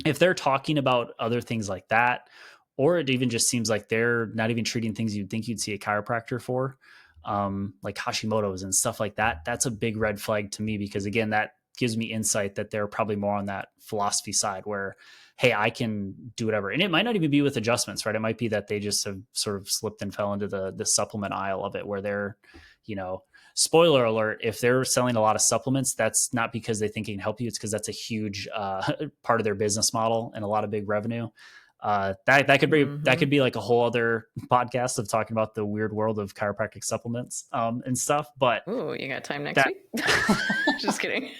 if they're talking about other things like that, or it even just seems like they're not even treating things you'd think you'd see a chiropractor for, like Hashimoto's and stuff like that, that's a big red flag to me, because again, that gives me insight that they're probably more on that philosophy side where, hey, I can do whatever. And it might not even be with adjustments, right? It might be that they just have sort of slipped and fell into the supplement aisle of it, where they're, you know, spoiler alert, if they're selling a lot of supplements, that's not because they think it can help you. It's because that's a huge part of their business model and a lot of big revenue. That could be like a whole other podcast of talking about the weird world of chiropractic supplements and stuff. But oh, you got time next week? Just kidding.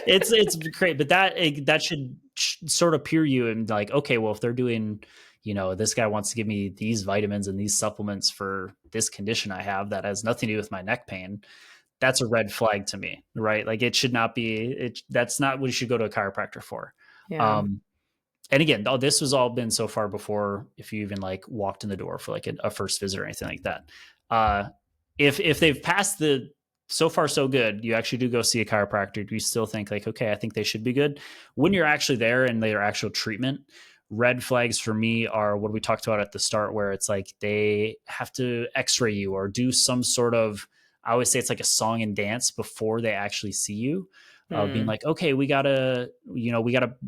It's great, but that should sort of peer you and like, okay, well, if they're doing, you know, this guy wants to give me these vitamins and these supplements for this condition I have that has nothing to do with my neck pain, that's a red flag to me, right? Like it should not be it. That's not what you should go to a chiropractor for. Yeah. And again, this was all been so far before if you even like walked in the door for like a first visit or anything like that. If they've passed the so far so good, you actually do go see a chiropractor, do you still think like, okay, I think they should be good? When you're actually there and their actual treatment, red flags for me are what we talked about at the start, where it's like they have to x-ray you or do some sort of, I always say it's like a song and dance before they actually see you. Being like, okay, we gotta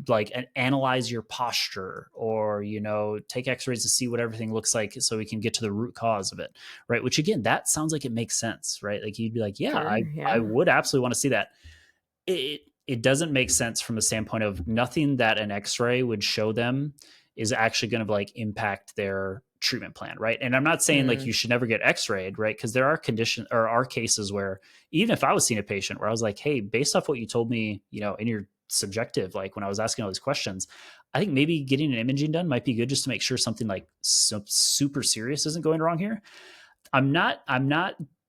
like analyze your posture, or, you know, take x-rays to see what everything looks like so we can get to the root cause of it. Right. Which again, that sounds like it makes sense, right? Like you'd be like, yeah, Sure, I would absolutely want to see that. It doesn't make sense from the standpoint of nothing that an x-ray would show them is actually going to like impact their treatment plan, right? And I'm not saying like you should never get x-rayed, right? Because there are conditions or are cases where even if I was seeing a patient where I was like, hey, based off what you told me, you know, in your subjective, like when I was asking all these questions, I think maybe getting an imaging done might be good just to make sure something like super serious isn't going wrong here. I'm not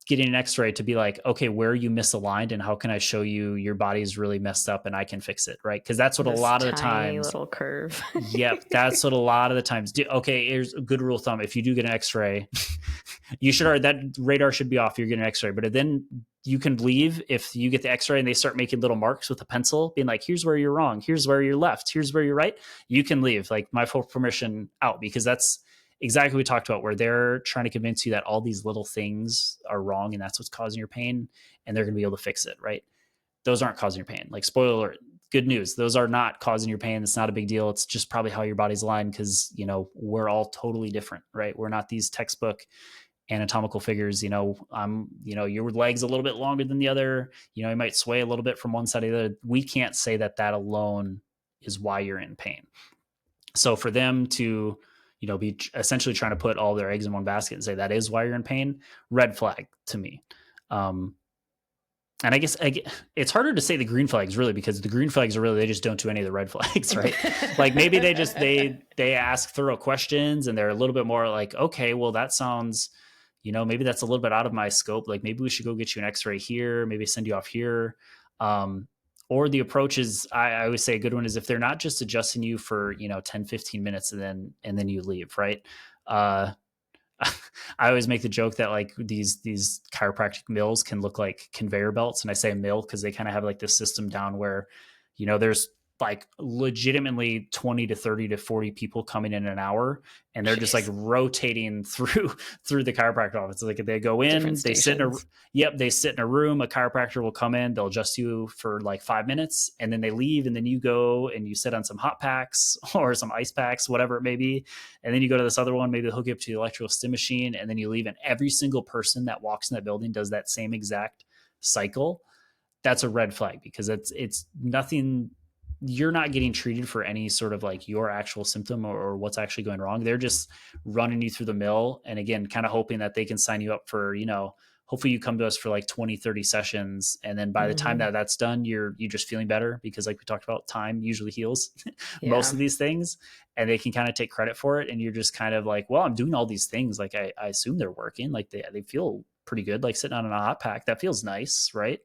getting an x-ray to be like, okay, where are you misaligned and how can I show you your body's really messed up and I can fix it, right? Because that's what a lot of the times, little curve. yep, that's what a lot of the times do. Okay, here's a good rule of thumb: if you do get an x-ray, you should, that radar should be off. You're getting an x-ray, but then you can leave if you get the x-ray and they start making little marks with a pencil being like, here's where you're wrong, here's where you're left, here's where you're right. You can leave, like my full permission out, because that's exactly what we talked about, where they're trying to convince you that all these little things are wrong and that's what's causing your pain and they're going to be able to fix it, right? Those aren't causing your pain. Like, spoiler alert, good news, those are not causing your pain. It's not a big deal. It's just probably how your body's aligned, because, you know, we're all totally different, right? We're not these textbook anatomical figures. You know, you know, your leg's a little bit longer than the other, you know, you might sway a little bit from one side to the other. We can't say that alone is why you're in pain. So for them to, you know, be essentially trying to put all their eggs in one basket and say that is why you're in pain, red flag to me. And I guess it's harder to say the green flags, really, because the green flags are really, they just don't do any of the red flags, right? Like maybe they just, they ask thorough questions and they're a little bit more like, okay, well, that sounds, you know, maybe that's a little bit out of my scope. Like maybe we should go get you an x-ray here, maybe send you off here. Or the approach is, I always say a good one is if they're not just adjusting you for, you know, 10, 15 minutes and then you leave, right? I always make the joke that like these chiropractic mills can look like conveyor belts. And I say mill because they kind of have like this system down where, you know, there's like legitimately 20 to 30 to 40 people coming in an hour, and they're just like rotating through the chiropractic office. Like they go in, they sit in a room, a chiropractor will come in, they'll adjust you for like 5 minutes, and then they leave, and then you go and you sit on some hot packs or some ice packs, whatever it may be. And then you go to this other one, maybe they'll hook you up to the electrical stim machine, and then you leave. And every single person that walks in that building does that same exact cycle. That's a red flag, because it's nothing. You're not getting treated for any sort of like your actual symptom or what's actually going wrong. They're just running you through the mill. And again, kind of hoping that they can sign you up for, you know, hopefully you come to us for like 20, 30 sessions. And then by the time that that's done, you're just feeling better, because like we talked about, time usually heals most of these things, and they can kind of take credit for it. And you're just kind of like, well, I'm doing all these things. Like I assume they're working. Like they feel pretty good, like sitting on a hot pack. That feels nice. Right.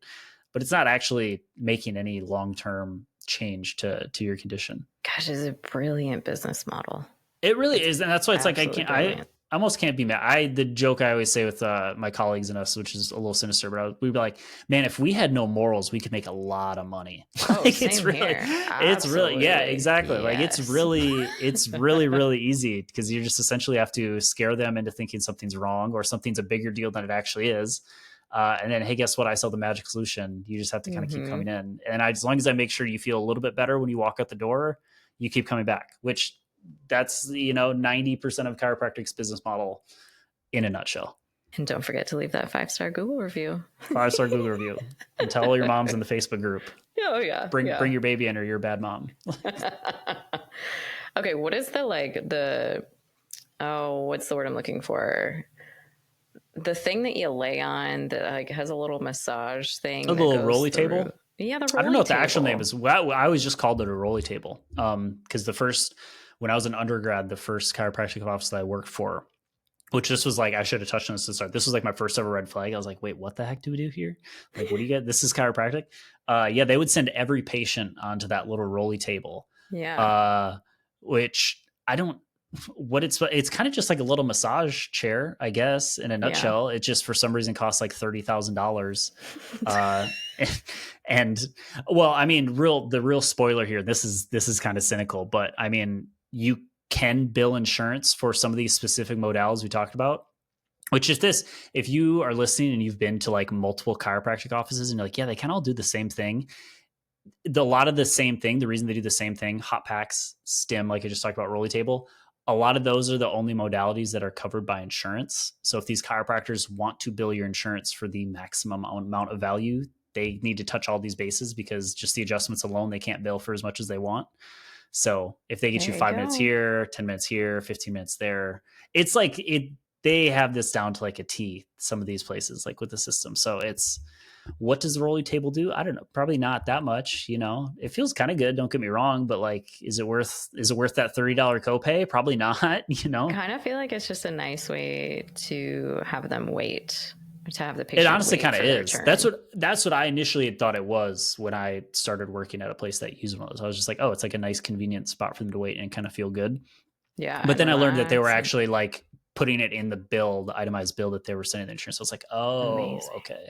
But it's not actually making any long-term change to your condition. Gosh, it's a brilliant business model. It really is. And that's why it's like, Brilliant. I almost can't be mad. The joke I always say with my colleagues and us, which is a little sinister, but we'd be like, man, if we had no morals, we could make a lot of money. Oh, like, same it's really, here. it's really, yeah, exactly. Yes. Like it's really, really easy, because you just essentially have to scare them into thinking something's wrong or something's a bigger deal than it actually is. And then, hey, guess what? I sell the magic solution. You just have to kind of keep coming in. And as long as I make sure you feel a little bit better when you walk out the door, you keep coming back, which that's, 90% of chiropractic's business model in a nutshell. And don't forget to leave that 5-star Google review. 5-star Google review. And tell all your moms in the Facebook group. Oh yeah. Bring your baby in, or you're a bad mom. Okay. What is what's the word I'm looking for? The thing that you lay on that like has a little massage thing. A little rolly table? Yeah, the rolly I don't know what the table. actual name is. I always just called it a rolly table. Because when I was an undergrad, the first chiropractic office that I worked for, which this was like, I should have touched on this to start. This was like my first ever red flag. I was like, wait, what the heck do we do here? Like, what do you get? This is chiropractic. Yeah, they would send every patient onto that little rolly table. Yeah. Which I don't, it's kind of just like a little massage chair, I guess, in a nutshell. It just for some reason costs like $30,000. And well, I mean, the real spoiler here, this is kind of cynical, but I mean, you can bill insurance for some of these specific modalities we talked about, which is this. If you are listening and you've been to like multiple chiropractic offices and you're like, yeah, they kind of all do the same thing. A lot of the same thing. The reason they do the same thing, hot packs, stim, like I just talked about, rolly table, a lot of those are the only modalities that are covered by insurance. So if these chiropractors want to bill your insurance for the maximum amount of value, they need to touch all these bases, because just the adjustments alone, they can't bill for as much as they want. So if they get you 5 minutes here, 10 minutes here, 15 minutes there, it's like they have this down to like a T, some of these places, like with the system. So what does the rolly table do? I don't know. Probably not that much. It feels kind of good. Don't get me wrong, but like, is it worth that $30 copay? Probably not. Kind of feel like it's just a nice way to have them wait, to have the patient. It honestly kind of is. That's what I initially had thought it was when I started working at a place that used one of those. I was just like, oh, it's like a nice convenient spot for them to wait and kind of feel good. Yeah. But then I learned that they were actually like putting it in the itemized bill that they were sending the insurance. So it's like, oh, amazing. Okay.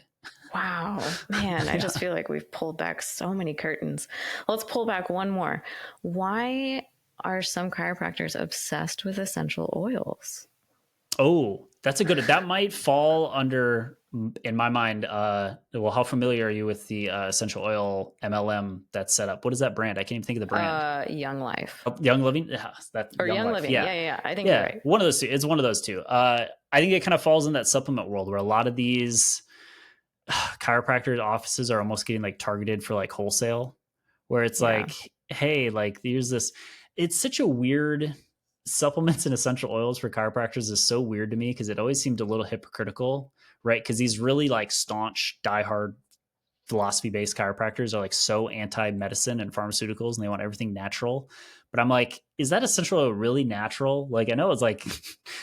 Wow, man, I just feel like we've pulled back so many curtains. Let's pull back one more. Why are some chiropractors obsessed with essential oils? Oh, that might fall under, in my mind, well, how familiar are you with the essential oil MLM that's set up? What is that brand? I can't even think of the brand. Young Life. Young Living? Young Living. Yeah. I think you're right. One of those two. It's one of those two. I think it kind of falls in that supplement world where a lot of these chiropractor offices are almost getting like targeted for like wholesale, where it's like, hey, like there's this, it's such a weird, supplements and essential oils for chiropractors is so weird to me, because it always seemed a little hypocritical, right? Because these really like staunch, diehard philosophy-based chiropractors are like so anti-medicine and pharmaceuticals, and they want everything natural. But I'm like, is that essential oil really natural? Like, I know it's like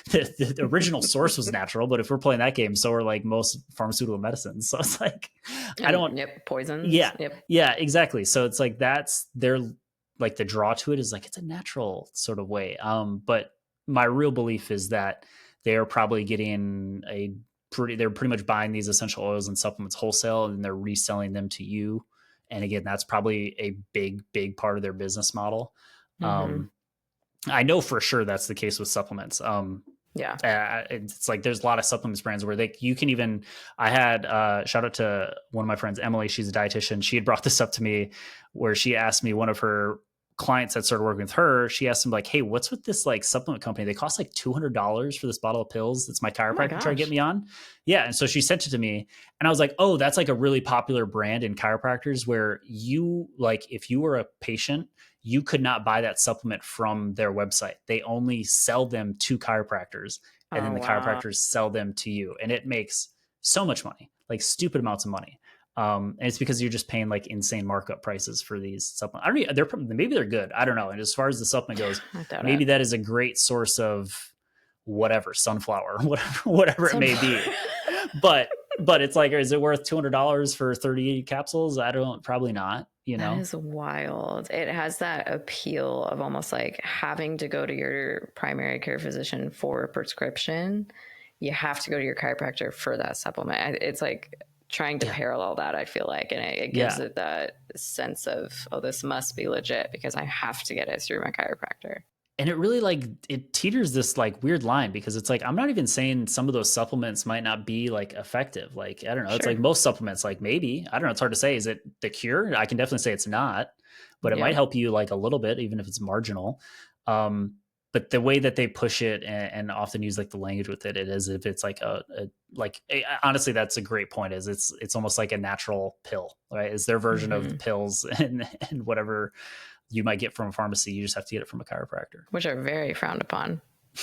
the original source was natural, but if we're playing that game, so are like most pharmaceutical medicines. So it's like, poisons. Yeah, exactly. So it's like, that's their, like the draw to it is like, it's a natural sort of way. But my real belief is that they are probably getting they're pretty much buying these essential oils and supplements wholesale, and they're reselling them to you. And again, that's probably a big, big part of their business model. I know for sure that's the case with supplements. It's like, there's a lot of supplements brands where you can even, I had, shout out to one of my friends, Emily, she's a dietitian. She had brought this up to me where she asked me, one of her clients that started working with her, she asked him like, hey, what's with this like supplement company? They cost like $200 for this bottle of pills. It's my chiropractor trying to get me on. Yeah. And so she sent it to me and I was like, oh, that's like a really popular brand in chiropractors where you like, if you were a patient, you could not buy that supplement from their website. They only sell them to chiropractors, and then the chiropractors sell them to you. And it makes so much money, like stupid amounts of money. And it's because you're just paying like insane markup prices for these supplements. I don't know, maybe they're good. I don't know. And as far as the supplement goes, I doubt maybe it. that is a great source of whatever, sunflower, whatever it may be. But it's like, is it worth $200 for 30 capsules? Probably not, you know? That is wild. It has that appeal of almost like having to go to your primary care physician for a prescription. You have to go to your chiropractor for that supplement. It's like trying to parallel that, I feel like. And it gives it that sense of, oh, this must be legit because I have to get it through my chiropractor. And it really like it teeters this like weird line because it's like I'm not even saying some of those supplements might not be like effective. Like I don't know, it's like most supplements, like maybe I don't know. It's hard to say. Is it the cure? I can definitely say it's not, but it might help you like a little bit, even if it's marginal. But the way that they push it and often use like the language with it is if it's like honestly, that's a great point. Is it's almost like a natural pill, right? It's their version of pills and whatever you might get from a pharmacy. You just have to get it from a chiropractor, which are very frowned upon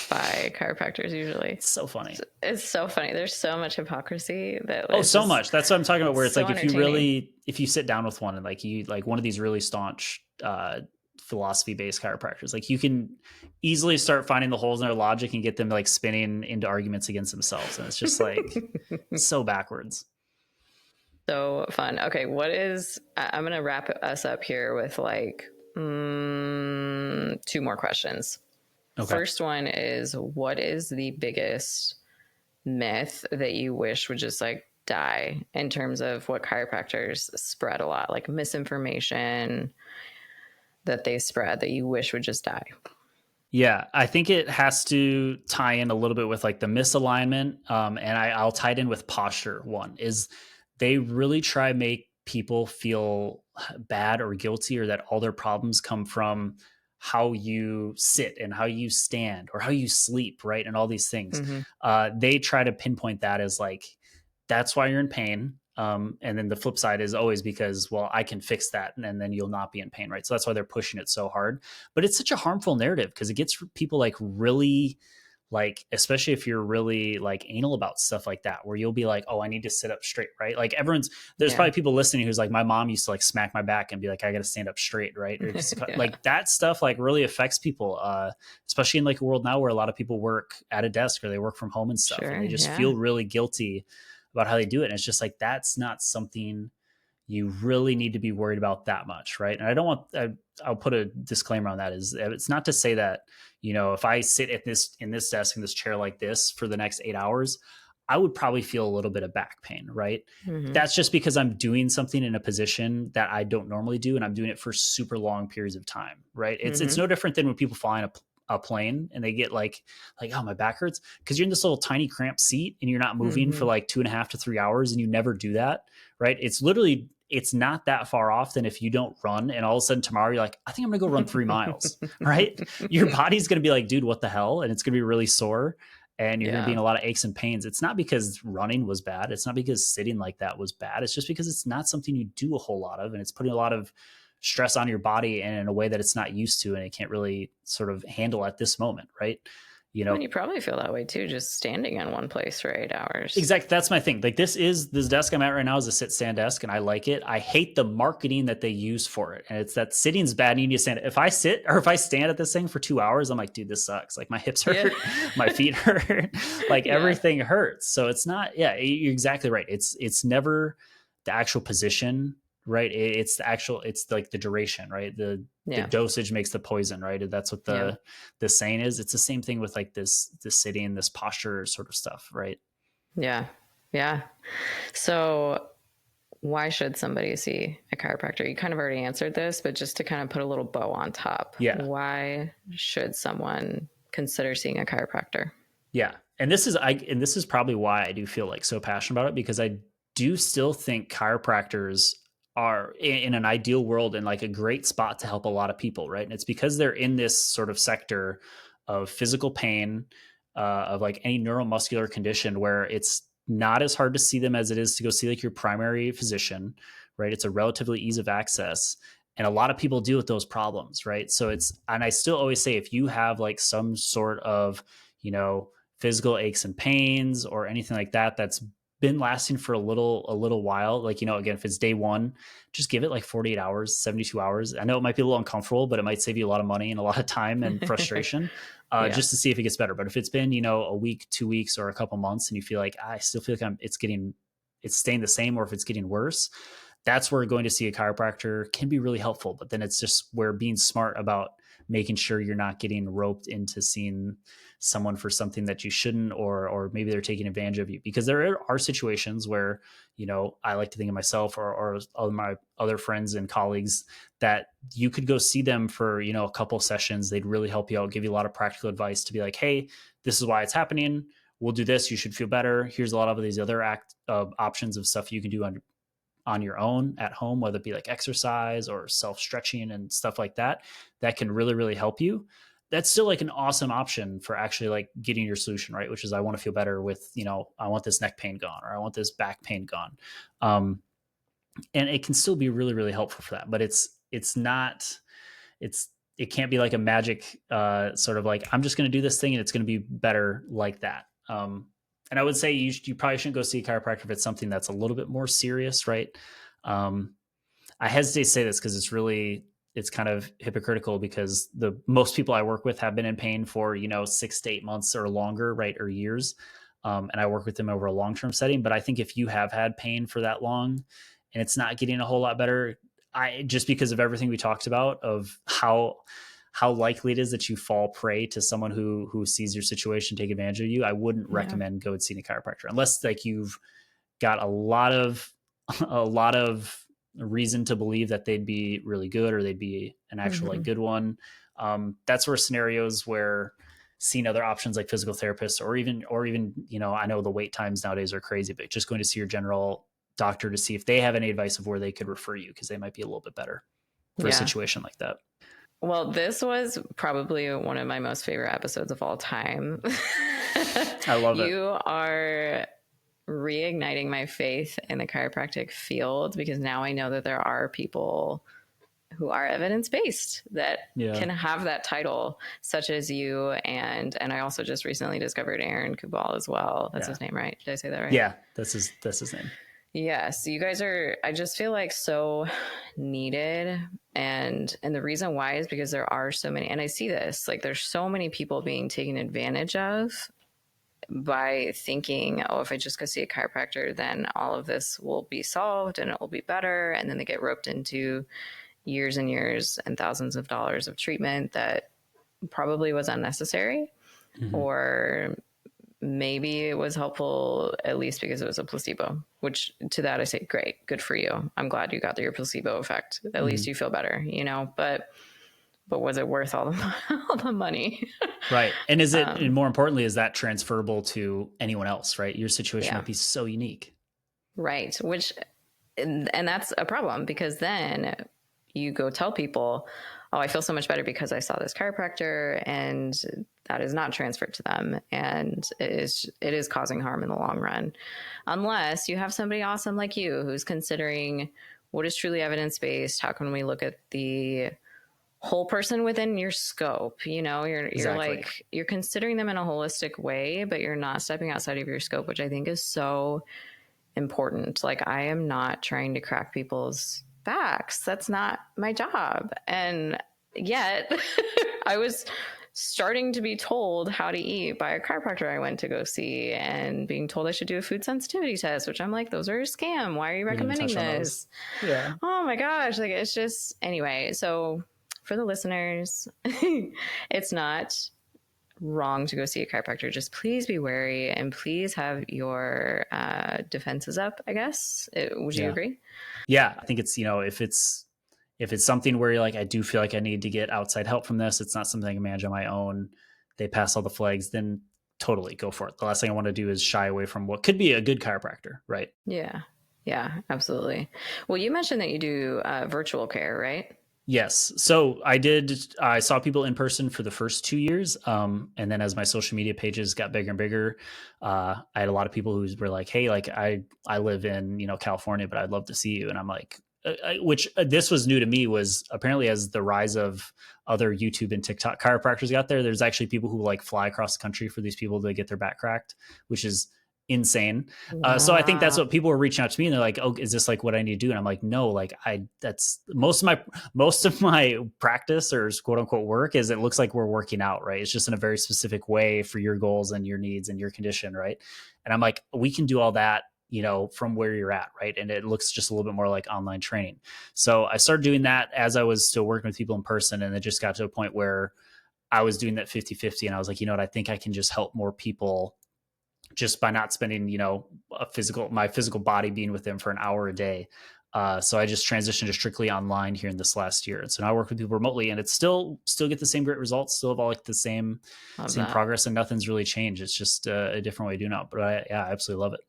by chiropractors usually. It's so funny. It's so funny. There's so much hypocrisy that so much. That's what I'm talking about, where it's so like if you sit down with one and like you like one of these really staunch philosophy based chiropractors, like you can easily start finding the holes in their logic and get them like spinning into arguments against themselves, and it's just like so backwards. So fun. Okay, I'm gonna wrap us up here with like 2 more questions. Okay. First one is, what is the biggest myth that you wish would just like die in terms of what chiropractors spread a lot, like misinformation that they spread that you wish would just die? Yeah, I think it has to tie in a little bit with like the misalignment. And I'll tie it in with posture. One is they really try to make people feel bad or guilty, or that all their problems come from how you sit and how you stand or how you sleep, right? And all these things. They try to pinpoint that as like, that's why you're in pain. And then the flip side is always because, well, I can fix that and then you'll not be in pain, right? So that's why they're pushing it so hard. But it's such a harmful narrative because it gets people like really, like, especially if you're really like anal about stuff like that, where you'll be like, oh, I need to sit up straight, right? Like there's probably people listening who's like, my mom used to like smack my back and be like, I got to stand up straight, right? Or just, like that stuff like really affects people, especially in like a world now where a lot of people work at a desk or they work from home and stuff, and they just feel really guilty about how they do it. And it's just like, that's not something you really need to be worried about that much, right? And I don't want, I'll put a disclaimer on that, is it's not to say that, you know, if I sit at in this desk, in this chair like this for the next 8 hours, I would probably feel a little bit of back pain, right? That's just because I'm doing something in a position that I don't normally do, and I'm doing it for super long periods of time, right? It's no different than when people fly in a plane and they get like, oh, my back hurts, because you're in this little tiny cramped seat and you're not moving for like 2.5 to 3 hours, and you never do that, right? It's not that far off than if you don't run and all of a sudden tomorrow you're like, I think I'm gonna go run 3 miles, right? Your body's gonna be like, dude, what the hell? And it's gonna be really sore and you're gonna be in a lot of aches and pains. It's not because running was bad. It's not because sitting like that was bad. It's just because it's not something you do a whole lot of, and it's putting a lot of stress on your body and in a way that it's not used to and it can't really sort of handle at this moment, right? You know, and you probably feel that way too, just standing in one place for 8 hours. Exactly. That's my thing. Like this desk I'm at right now is a sit stand desk, and I like it. I hate the marketing that they use for it. And it's that sitting's bad. And you need to stand. If I sit or if I stand at this thing for 2 hours, I'm like, dude, this sucks. Like my hips hurt, my feet hurt, like everything hurts. So it's not, you're exactly right. It's never the actual position, right? It's like the duration, right? The dosage makes the poison, right? That's what the saying is. It's the same thing with like this sitting, this posture sort of stuff, right? Yeah. So why should somebody see a chiropractor? You kind of already answered this, but just to kind of put a little bow on top. Yeah. Why should someone consider seeing a chiropractor? Yeah. And this is probably why I do feel like so passionate about it, because I do still think chiropractors are in an ideal world in like a great spot to help a lot of people, right? And it's because they're in this sort of sector of physical pain, of like any neuromuscular condition where it's not as hard to see them as it is to go see like your primary physician, right? It's a relatively ease of access. And a lot of people deal with those problems, right? So and I still always say, if you have like some sort of, you know, physical aches and pains or anything like that, that's been lasting for a little while, like, again, if it's day one, just give it like 48 hours, 72 hours. I know it might be a little uncomfortable, but it might save you a lot of money and a lot of time and frustration, Yeah. just to see if it gets better. But if it's been, a week, 2 weeks, or a couple months, and you feel like, I still feel like it's staying the same, or if it's getting worse, that's where going to see a chiropractor can be really helpful. But then it's just where being smart about making sure you're not getting roped into seeing someone for something that you shouldn't, or maybe they're taking advantage of you, because there are situations where, I like to think of myself or all my other friends and colleagues, that you could go see them for, a couple sessions. They'd really help you out, give you a lot of practical advice to be like, hey, this is why it's happening. We'll do this. You should feel better. Here's a lot of these other options of stuff you can do on your own at home, whether it be like exercise or self-stretching and stuff like that, that can really, really help you. That's still like an awesome option for actually like getting your solution, right? Which is, I want to feel better with, I want this neck pain gone, or I want this back pain gone. And it can still be really, really helpful for that, but it can't be like a magic sort of like, I'm just going to do this thing and it's going to be better like that. And I would say you probably shouldn't go see a chiropractor if it's something that's a little bit more serious, right? I hesitate to say this because it's kind of hypocritical, because the most people I work with have been in pain for, 6 to 8 months or longer, right? Or years. And I work with them over a long-term setting. But I think if you have had pain for that long and it's not getting a whole lot better, just because of everything we talked about, of how likely it is that you fall prey to someone who sees your situation, take advantage of you, I wouldn't recommend go and see a chiropractor unless like you've got a lot of reason to believe that they'd be really good, or they'd be an actual like good one. That's where scenarios where seeing other options like physical therapists, or even, I know the wait times nowadays are crazy, but just going to see your general doctor to see if they have any advice of where they could refer you, because they might be a little bit better for a situation like that. Well, this was probably one of my most favorite episodes of all time. I love it. You are reigniting my faith in the chiropractic field, because now I know that there are people who are evidence-based that can have that title, such as you. And I also just recently discovered Aaron Kubal as well. That's his name, right? Did I say that right? Yeah, that's his name. Yes, you guys are, I just feel like so needed. And the reason why is because there are so many, and I see this, like there's so many people being taken advantage of by thinking, oh, if I just go see a chiropractor, then all of this will be solved and it will be better. And then they get roped into years and years and thousands of dollars of treatment that probably was unnecessary, or maybe it was helpful at least because it was a placebo, which to that I say, great, good for you. I'm glad you got your placebo effect. At least you feel better, but was it worth all the money? Right. And is it, and more importantly, is that transferable to anyone else, right? Your situation might be so unique. Right. And that's a problem, because then you go tell people, oh, I feel so much better because I saw this chiropractor, and that is not transferred to them. And it is causing harm in the long run, unless you have somebody awesome like you who's considering what is truly evidence-based. How can we look at the whole person within your scope? You're like, you're considering them in a holistic way, but you're not stepping outside of your scope, which I think is so important. Like, I am not trying to crack people's backs. That's not my job. And yet I was starting to be told how to eat by a chiropractor I went to go see, and being told I should do a food sensitivity test, which I'm like, those are a scam. Why are you recommending this? Yeah. Oh my gosh. Like, it's just, anyway. So for the listeners, it's not wrong to go see a chiropractor. Just please be wary, and please have your defenses up, I guess. Would you agree? Yeah, I think it's, if it's something where you're like, I do feel like I need to get outside help from this, it's not something I can manage on my own, they pass all the flags, then totally go for it. The last thing I want to do is shy away from what could be a good chiropractor, right? Yeah, absolutely. Well, you mentioned that you do virtual care, right? Yes. So I saw people in person for the first 2 years. And then as my social media pages got bigger and bigger, I had a lot of people who were like, hey, like I live in, California, but I'd love to see you. And I'm like, this was new to me, was apparently as the rise of other YouTube and TikTok chiropractors got there, there's actually people who like fly across the country for these people to get their back cracked, which is insane. So I think that's Wow. what people were reaching out to me, and they're like, "Oh, is this like what I need to do?" And I'm like, "No, like that's most of my practice or quote unquote work is it looks like we're working out, right? It's just in a very specific way for your goals and your needs and your condition, right?" And I'm like, we can do all that, from where you're at, right? And it looks just a little bit more like online training. So I started doing that as I was still working with people in person, and it just got to a point where I was doing that 50-50, and I was like, you know what, I think I can just help more people just by not spending, my physical body being with them for an hour a day. So I just transitioned to strictly online here in this last year. And so now I work with people remotely, and it's still get the same great results, still have all like the same Love that. progress, and nothing's really changed. It's just a different way to do now. But I absolutely love it.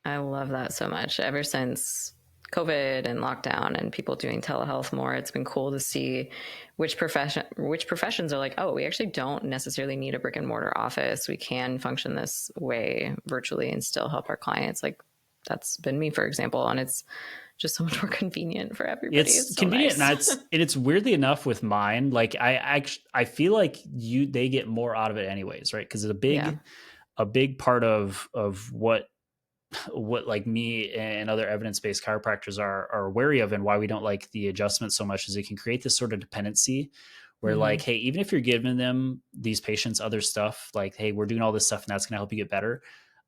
I love that so much. Ever since COVID and lockdown and people doing telehealth more, it's been cool to see which professions are like, oh, we actually don't necessarily need a brick and mortar office. We can function this way virtually and still help our clients. Like that's been me, for example, and it's just so much more convenient for everybody. It's It's so convenient, nice. and it's weirdly enough with mine. Like I feel like they get more out of it anyways, right? Because it's Yeah. a big part of what like me and other evidence-based chiropractors are wary of, and why we don't like the adjustment so much, is it can create this sort of dependency where Mm-hmm. like, hey, even if you're giving them, these patients, other stuff, like, hey, we're doing all this stuff and that's going to help you get better,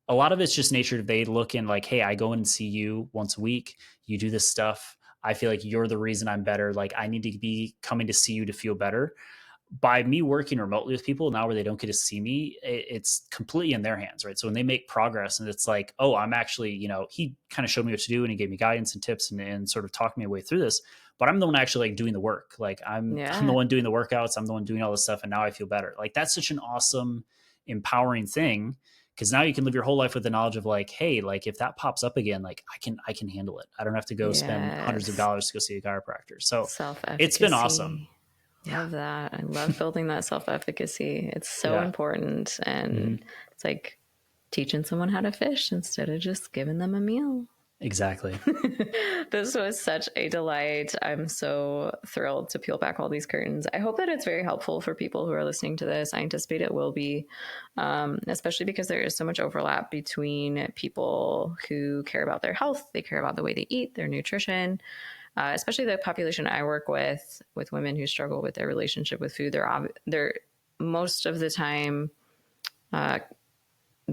a lot of it's just nature. They look in like, hey, I go in and see you once a week, you do this stuff, I feel like you're the reason I'm better, like I need to be coming to see you to feel better. By me working remotely with people now where they don't get to see me, it's completely in their hands, right? So when they make progress and it's like, oh, I'm actually, he kind of showed me what to do and he gave me guidance and tips and sort of talked me away through this, but I'm the one actually like doing the work. Like I'm the Yeah. one doing the workouts. I'm the one doing all this stuff. And now I feel better. Like that's such an awesome, empowering thing. Cause now you can live your whole life with the knowledge of like, hey, like if that pops up again, like I can handle it. I don't have to go spend hundreds of Yes. dollars to go see a chiropractor. So it's been awesome. Self-efficacy. Yeah. Love that. I love building that self-efficacy. It's so Yeah. important. Mm-hmm. And it's like teaching someone how to fish instead of just giving them a meal. Exactly. This was such a delight. I'm so thrilled to peel back all these curtains. I hope that it's very helpful for people who are listening to this. I anticipate it will be, especially because there is so much overlap between people who care about their health, they care about the way they eat, their nutrition. Especially the population I work with women who struggle with their relationship with food. They're most of the time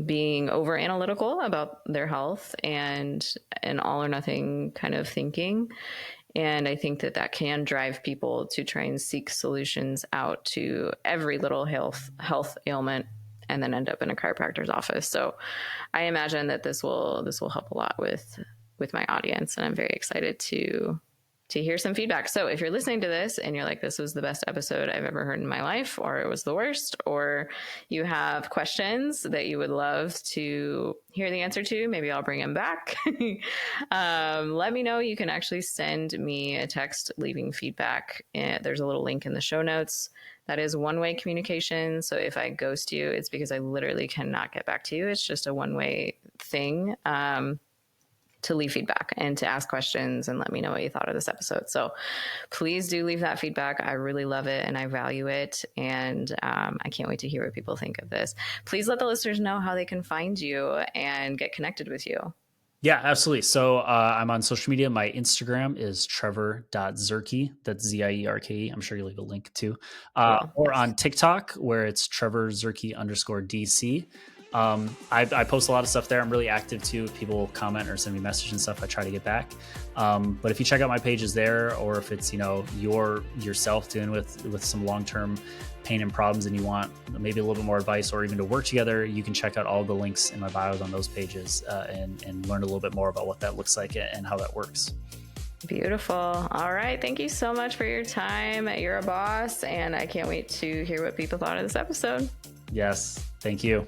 being over analytical about their health and an all or nothing kind of thinking. And I think that can drive people to try and seek solutions out to every little health ailment and then end up in a chiropractor's office. So I imagine that this will help a lot with my audience, and I'm very excited to hear some feedback. So if you're listening to this and you're like, this was the best episode I've ever heard in my life, or it was the worst, or you have questions that you would love to hear the answer to, maybe I'll bring them back. Let me know. You can actually send me a text leaving feedback. There's a little link in the show notes. That is one-way communication. So if I ghost you, it's because I literally cannot get back to you. It's just a one-way thing. To leave feedback and to ask questions and let me know what you thought of this episode. So please do leave that feedback. I really love it and I value it. And I can't wait to hear what people think of this. Please let the listeners know how they can find you and get connected with you. Yeah, absolutely. So I'm on social media. My Instagram is trevor.zierke. That's Zierke. I'm sure you'll leave a link too. Cool. Or Yes. on TikTok, where it's Trevor Zierke _DC. I post a lot of stuff there. I'm really active too. If people comment or send me messages and stuff, I try to get back. But if you check out my pages there, or if it's, you're yourself dealing with some long-term pain and problems and you want maybe a little bit more advice or even to work together, you can check out all the links in my bios on those pages and learn a little bit more about what that looks like and how that works. Beautiful. All right. Thank you so much for your time. You're a boss, and I can't wait to hear what people thought of this episode. Yes. Thank you.